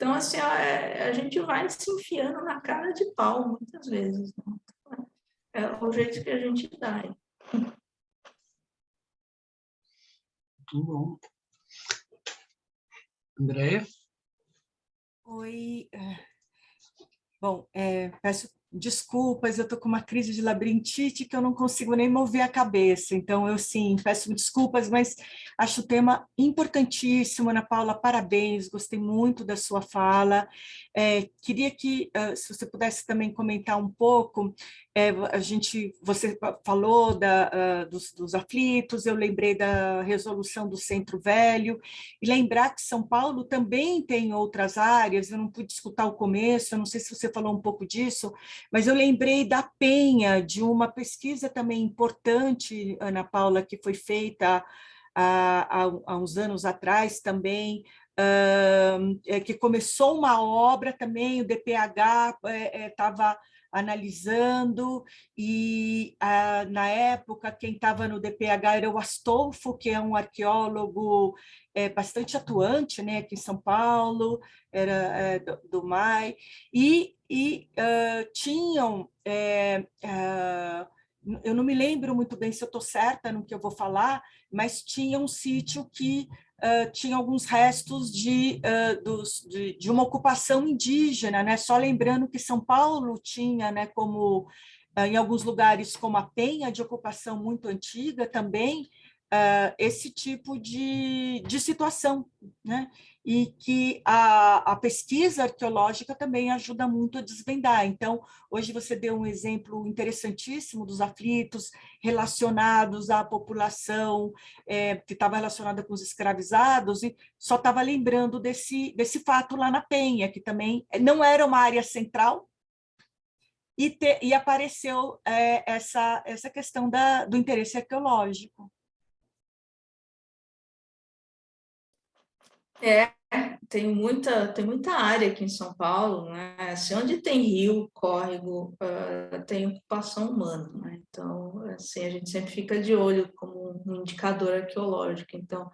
Então, assim, a gente vai se enfiando na cara de pau, muitas vezes. Né? É o jeito que a gente dá. Muito bom. Andréia? Oi. Bom, peço desculpas, eu estou com uma crise de labirintite que eu não consigo nem mover a cabeça, então eu sim, peço desculpas, mas acho o tema importantíssimo. Ana Paula, parabéns, gostei muito da sua fala. Queria que, se você pudesse também comentar um pouco, você falou dos aflitos, eu lembrei da resolução do Centro Velho, e lembrar que São Paulo também tem outras áreas, eu não pude escutar o começo, eu não sei se você falou um pouco disso, mas eu lembrei da Penha, de uma pesquisa também importante, Ana Paula, que foi feita há uns anos atrás também, que começou uma obra também, o DPH estava analisando, e na época quem estava no DPH era o Astolfo, que é um arqueólogo bastante atuante, né, aqui em São Paulo, era do MAI, e tinham, eu não me lembro muito bem se eu estou certa no que eu vou falar, mas tinha um sítio que tinha alguns restos de uma ocupação indígena, né? Só lembrando que São Paulo tinha, né, como em alguns lugares, como a Penha, de ocupação muito antiga, também esse tipo de situação, né? E que a pesquisa arqueológica também ajuda muito a desvendar. Então, hoje você deu um exemplo interessantíssimo dos aflitos relacionados à população que estava relacionada com os escravizados, e só estava lembrando desse fato lá na Penha, que também não era uma área central, e apareceu essa questão do interesse arqueológico. Tem muita área aqui em São Paulo, né? Assim, onde tem rio, córrego, tem ocupação humana, né? Então, assim, a gente sempre fica de olho como um indicador arqueológico. Então,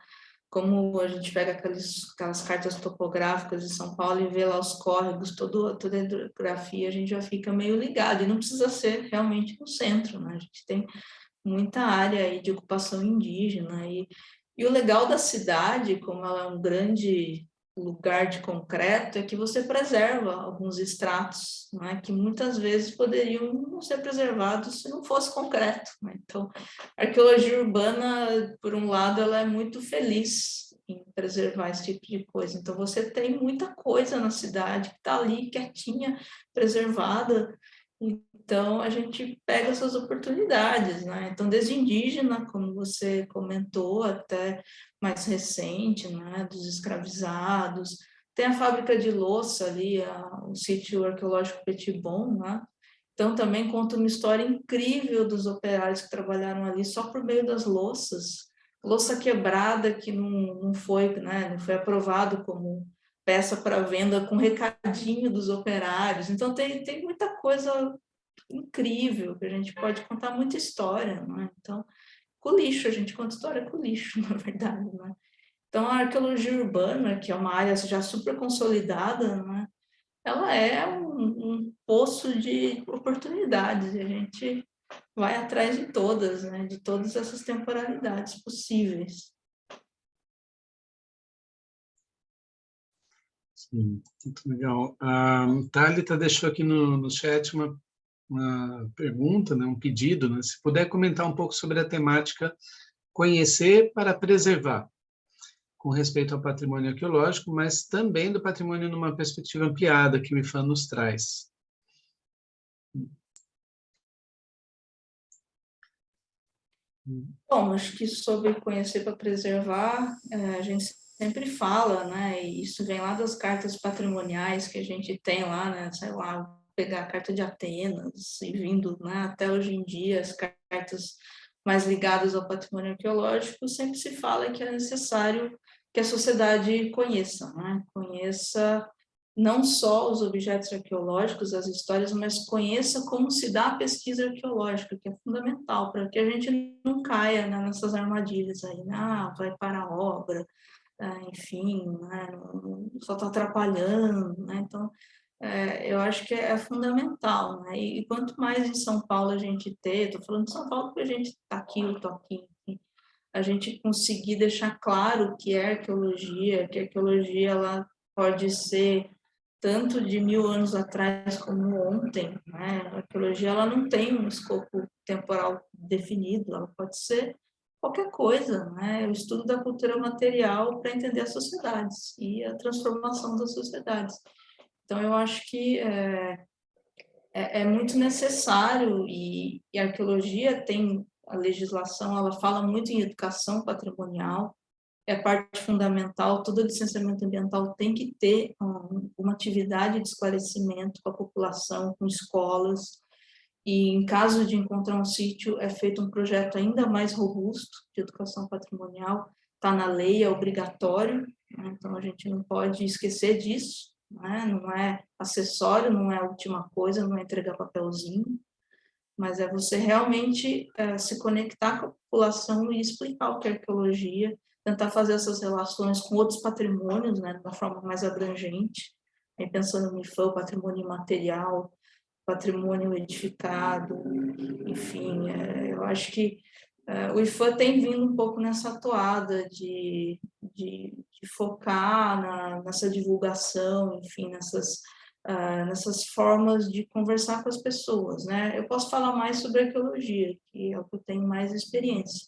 como a gente pega aquelas cartas topográficas de São Paulo e vê lá os córregos, toda a hidrografia, a gente já fica meio ligado. E não precisa ser realmente no centro, né? A gente tem muita área aí de ocupação indígena. E o legal da cidade, como ela é um grande lugar de concreto, é que você preserva alguns estratos, né, que muitas vezes poderiam não ser preservados se não fosse concreto, né? Então, a arqueologia urbana, por um lado, ela é muito feliz em preservar esse tipo de coisa. Então, você tem muita coisa na cidade que está ali quietinha, preservada. Então, a gente pega essas oportunidades, né? Então, desde indígena, como você comentou, até mais recente, né? Dos escravizados. Tem a fábrica de louça ali, o sítio arqueológico Petit Bon, né? Então, também conta uma história incrível dos operários que trabalharam ali só por meio das louças. Louça quebrada que não foi, né? Não foi aprovado como peça para venda com recadinho dos operários. Então, tem muita coisa incrível, que a gente pode contar muita história, né? Então, com lixo, a gente conta história com lixo, na verdade, né? Então, a arqueologia urbana, que é uma área já super consolidada, né? Ela é um poço de oportunidades, e a gente vai atrás de todas, né? De todas essas temporalidades possíveis. Sim, muito legal. A Thalita deixou aqui no chat uma pergunta, né, um pedido, né, se puder comentar um pouco sobre a temática conhecer para preservar, com respeito ao patrimônio arqueológico, mas também do patrimônio numa perspectiva ampliada que o IFAM nos traz. Bom, acho que sobre conhecer para preservar, a gente sempre fala, né? E isso vem lá das cartas patrimoniais que a gente tem lá, né? Sei lá, pegar a carta de Atenas e vindo, né, até hoje em dia, as cartas mais ligadas ao patrimônio arqueológico, sempre se fala que é necessário que a sociedade conheça, né? Conheça não só os objetos arqueológicos, as histórias, mas conheça como se dá a pesquisa arqueológica, que é fundamental para que a gente não caia, né, nessas armadilhas aí, né? Vai para a obra, enfim, né, só está atrapalhando, né? Então, eu acho que é fundamental, né? E quanto mais em São Paulo a gente ter, estou falando de São Paulo porque a gente está aqui, eu estou aqui, enfim, a gente conseguir deixar claro o que é arqueologia, que a arqueologia ela pode ser tanto de 1000 anos atrás como ontem, né? A arqueologia ela não tem um escopo temporal definido, ela pode ser qualquer coisa, né? O estudo da cultura material para entender as sociedades e a transformação das sociedades. Então, eu acho que é muito necessário e a arqueologia tem a legislação, ela fala muito em educação patrimonial, é parte fundamental, todo licenciamento ambiental tem que ter uma atividade de esclarecimento com a população, com escolas, e em caso de encontrar um sítio, é feito um projeto ainda mais robusto de educação patrimonial, está na lei, é obrigatório, né? Então a gente não pode esquecer disso, né? Não é acessório, não é a última coisa, não é entregar papelzinho, mas é você realmente se conectar com a população e explicar o que é arqueologia, tentar fazer essas relações com outros patrimônios, né, de uma forma mais abrangente, aí pensando no IFAM, patrimônio imaterial, patrimônio edificado, enfim, eu acho que o IFAM tem vindo um pouco nessa toada de focar nessa divulgação, enfim, nessas formas de conversar com as pessoas, né? Eu posso falar mais sobre arqueologia, que é o que eu tenho mais experiência,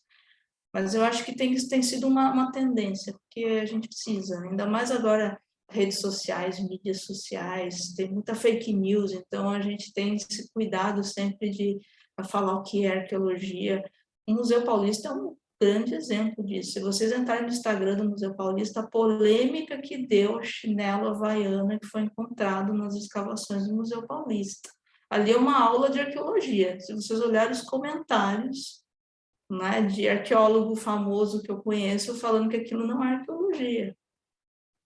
mas eu acho que tem sido uma tendência, porque a gente precisa, ainda mais agora, redes sociais, mídias sociais, tem muita fake news, então a gente tem esse cuidado sempre de falar o que é arqueologia. O Museu Paulista é um grande exemplo disso. Se vocês entrarem no Instagram do Museu Paulista, a polêmica que deu a chinelo havaiana que foi encontrado nas escavações do Museu Paulista. Ali é uma aula de arqueologia. Se vocês olharem os comentários, né, de arqueólogo famoso que eu conheço falando que aquilo não é arqueologia,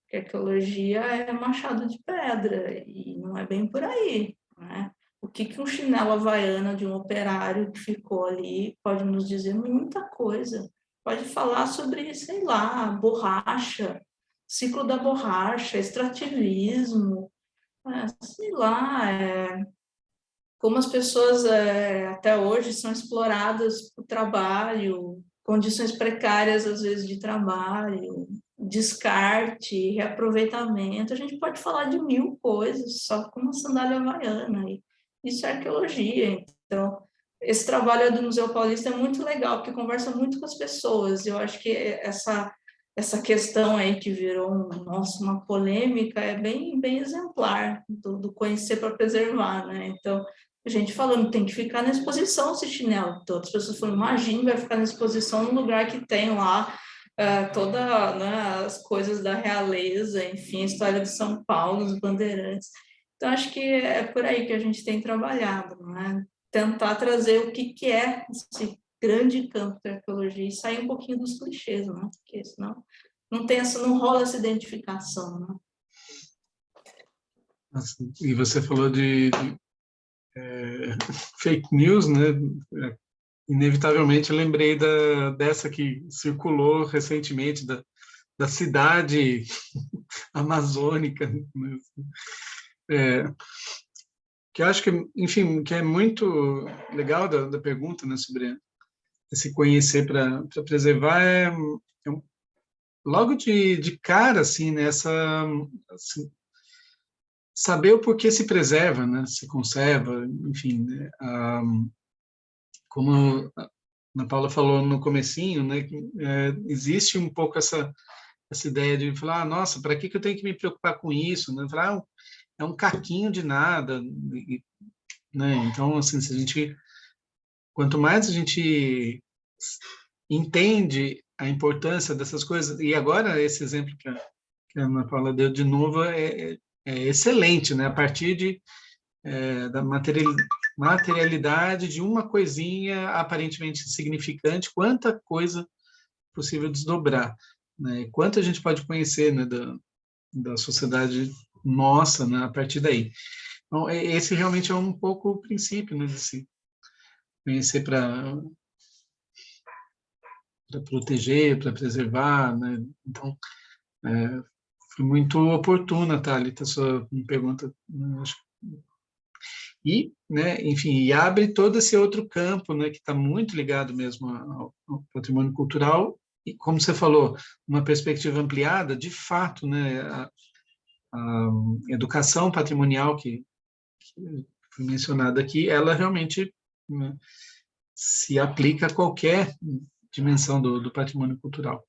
que arqueologia é machado de pedra, e não é bem por aí, né? O que um chinelo havaiana de um operário que ficou ali pode nos dizer? Muita coisa. Pode falar sobre, sei lá, borracha, ciclo da borracha, extrativismo, sei lá, como as pessoas até hoje são exploradas por trabalho, condições precárias às vezes de trabalho, descarte, reaproveitamento. A gente pode falar de 1000 coisas só com uma sandália havaiana. E isso é arqueologia. Então, esse trabalho do Museu Paulista é muito legal, porque conversa muito com as pessoas. Eu acho que essa questão aí que virou uma polêmica é bem exemplar do conhecer para preservar, né? Então, a gente falando, tem que ficar na exposição esse chinelo. Então, outras pessoas falam, imagina, vai ficar na exposição num lugar que tem lá toda, né, as coisas da realeza, enfim, a história de São Paulo, os bandeirantes. Então, acho que é por aí que a gente tem trabalhado, né? Tentar trazer o que é esse grande campo da arqueologia e sair um pouquinho dos clichês, né? Porque senão não rola essa identificação, né? E você falou de fake news, né? Inevitavelmente eu lembrei dessa que circulou recentemente, da cidade amazônica, né? Que eu acho que, enfim, que é muito legal da pergunta, né, sobre esse conhecer para preservar, logo de cara, assim, né, assim, saber o porquê se preserva, né, se conserva, enfim, né, como a Ana Paula falou no comecinho, né, que, existe um pouco essa ideia de falar, nossa, para que eu tenho que me preocupar com isso, né, falar, é um caquinho de nada, né, então, assim, se a gente, quanto mais a gente entende a importância dessas coisas, e agora esse exemplo que a Ana Paula deu de novo é excelente, né, a partir da materialidade de uma coisinha aparentemente insignificante, quanta coisa possível desdobrar, né? Quanto a gente pode conhecer, né, da sociedade nossa, né, a partir daí. Então, esse realmente é um pouco o princípio, né, de se conhecer para proteger, para preservar, né? Então, foi muito oportuna, Thalita, a sua pergunta, né? E, né, enfim, e abre todo esse outro campo, né, que está muito ligado mesmo ao patrimônio cultural, e como você falou, uma perspectiva ampliada, de fato, né, a educação patrimonial que foi mencionada aqui, ela realmente, né, se aplica a qualquer dimensão do patrimônio cultural.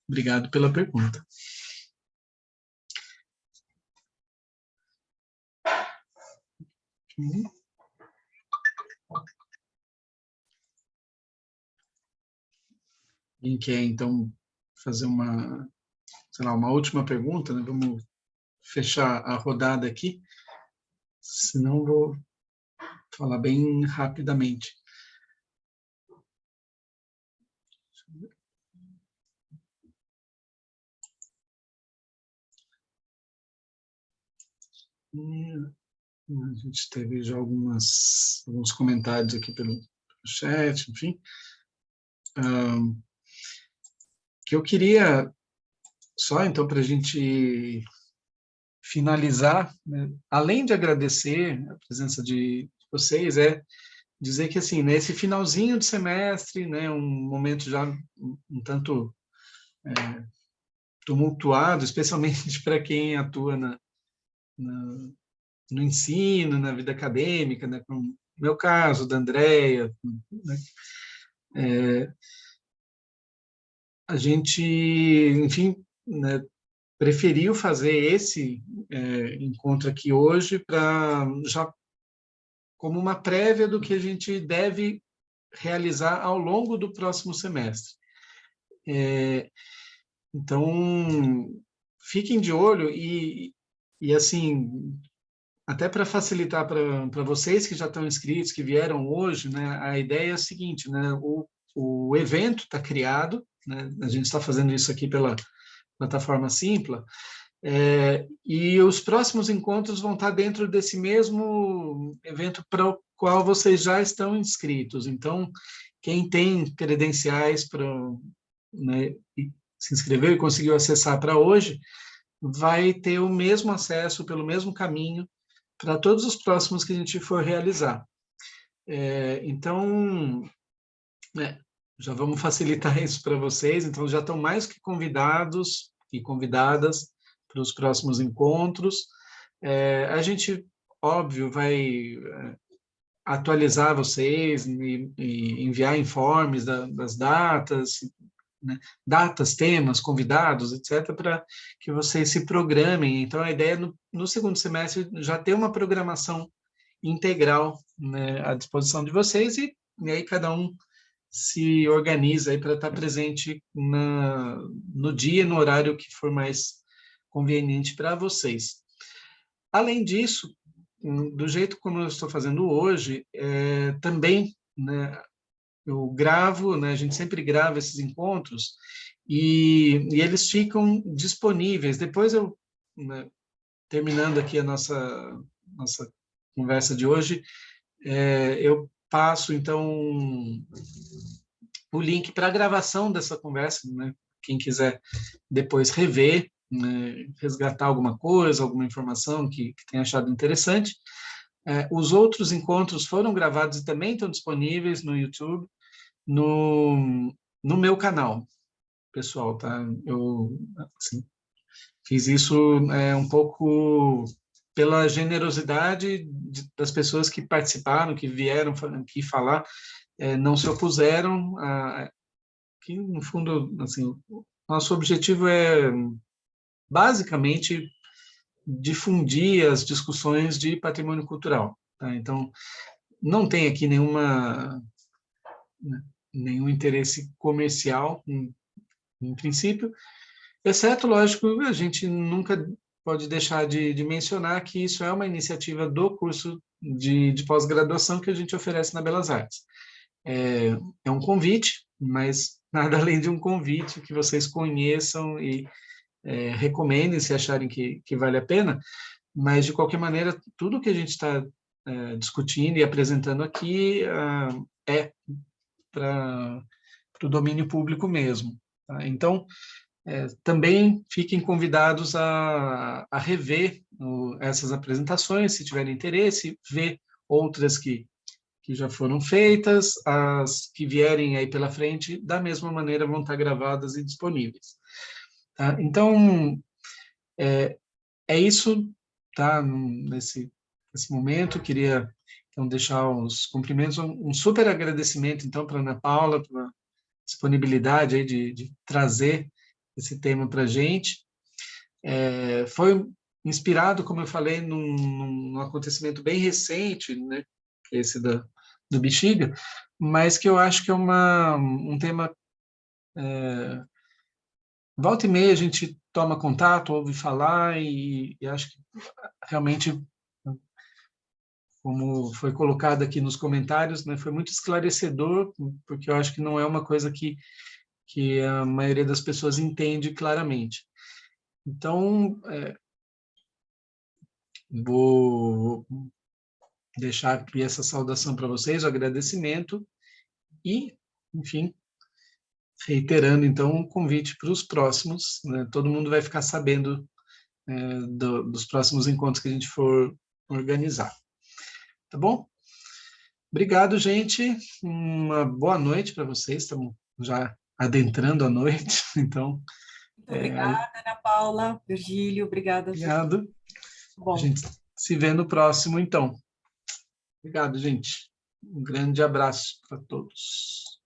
Obrigado pela pergunta. Quem quer, então, fazer sei lá, uma última pergunta, né? Vamos fechar a rodada aqui, senão vou falar bem rapidamente. A gente teve já alguns comentários aqui pelo chat, enfim. Que eu queria, só então, para a gente finalizar, né, além de agradecer a presença de vocês, dizer que, assim, nesse finalzinho de semestre, né, um momento já um tanto tumultuado, especialmente para quem atua no ensino, na vida acadêmica, né, como no meu caso, da Andrea, né, a gente, enfim, né, preferiu fazer esse encontro aqui hoje para já como uma prévia do que a gente deve realizar ao longo do próximo semestre. Então, fiquem de olho e assim, até para facilitar para vocês que já estão inscritos, que vieram hoje, né, a ideia é a seguinte, né, o evento está criado, né, a gente está fazendo isso aqui pela plataforma Simpla, e os próximos encontros vão estar dentro desse mesmo evento para o qual vocês já estão inscritos. Então, quem tem credenciais para, né, se inscreveu e conseguiu acessar para hoje, vai ter o mesmo acesso pelo mesmo caminho para todos os próximos que a gente for realizar. Então, já vamos facilitar isso para vocês. Então, já estão mais que convidados e convidadas para os próximos encontros. A gente, óbvio, vai atualizar vocês e enviar informes das datas, né, datas, temas, convidados, etc., para que vocês se programem. Então, a ideia é, no segundo semestre, já ter uma programação integral, né, à disposição de vocês, e aí cada um se organiza para estar presente no dia, no horário que for mais conveniente para vocês. Além disso, do jeito como eu estou fazendo hoje, também, né, eu gravo, né, a gente sempre grava esses encontros e eles ficam disponíveis. Depois eu, né, terminando aqui a nossa conversa de hoje, eu passo, então, o link para a gravação dessa conversa, né? Quem quiser depois rever, né, resgatar alguma coisa, alguma informação que tenha achado interessante. Os outros encontros foram gravados e também estão disponíveis no YouTube, no meu canal, pessoal, tá? Eu, assim, fiz isso um pouco pela generosidade das pessoas que participaram, que vieram aqui falar, não se opuseram que no fundo, assim, nosso objetivo é basicamente difundir as discussões de patrimônio cultural, tá? Então, não tem aqui nenhum interesse comercial, em princípio, exceto, lógico, a gente nunca pode deixar de mencionar que isso é uma iniciativa do curso de pós-graduação que a gente oferece na Belas Artes. É um convite, mas nada além de um convite que vocês conheçam e recomendem se acharem que vale a pena, mas, de qualquer maneira, tudo que a gente está discutindo e apresentando aqui é para o domínio público mesmo. Tá? Então, também fiquem convidados a rever essas apresentações, se tiverem interesse, ver outras que já foram feitas, as que vierem aí pela frente, da mesma maneira vão estar gravadas e disponíveis. Tá? Então, é isso, tá? Nesse momento, queria então deixar os cumprimentos, um super agradecimento então para a Ana Paula, pela disponibilidade aí de trazer esse tema para a gente. Foi inspirado, como eu falei, num acontecimento bem recente, né? Esse do Bexiga, mas que eu acho que é um tema. Volta e meia a gente toma contato, ouve falar e acho que realmente, como foi colocado aqui nos comentários, né, foi muito esclarecedor, porque eu acho que não é uma coisa que a maioria das pessoas entende claramente. Então, vou deixar aqui essa saudação para vocês, o agradecimento e, enfim, reiterando, então, um convite para os próximos, né? Todo mundo vai ficar sabendo dos próximos encontros que a gente for organizar. Tá bom? Obrigado, gente. Uma boa noite para vocês. Estamos já adentrando a noite, então Muito obrigada, Ana Paula, Virgílio, obrigada. Obrigado. Bom. A gente se vê no próximo, então. Obrigado, gente. Um grande abraço para todos.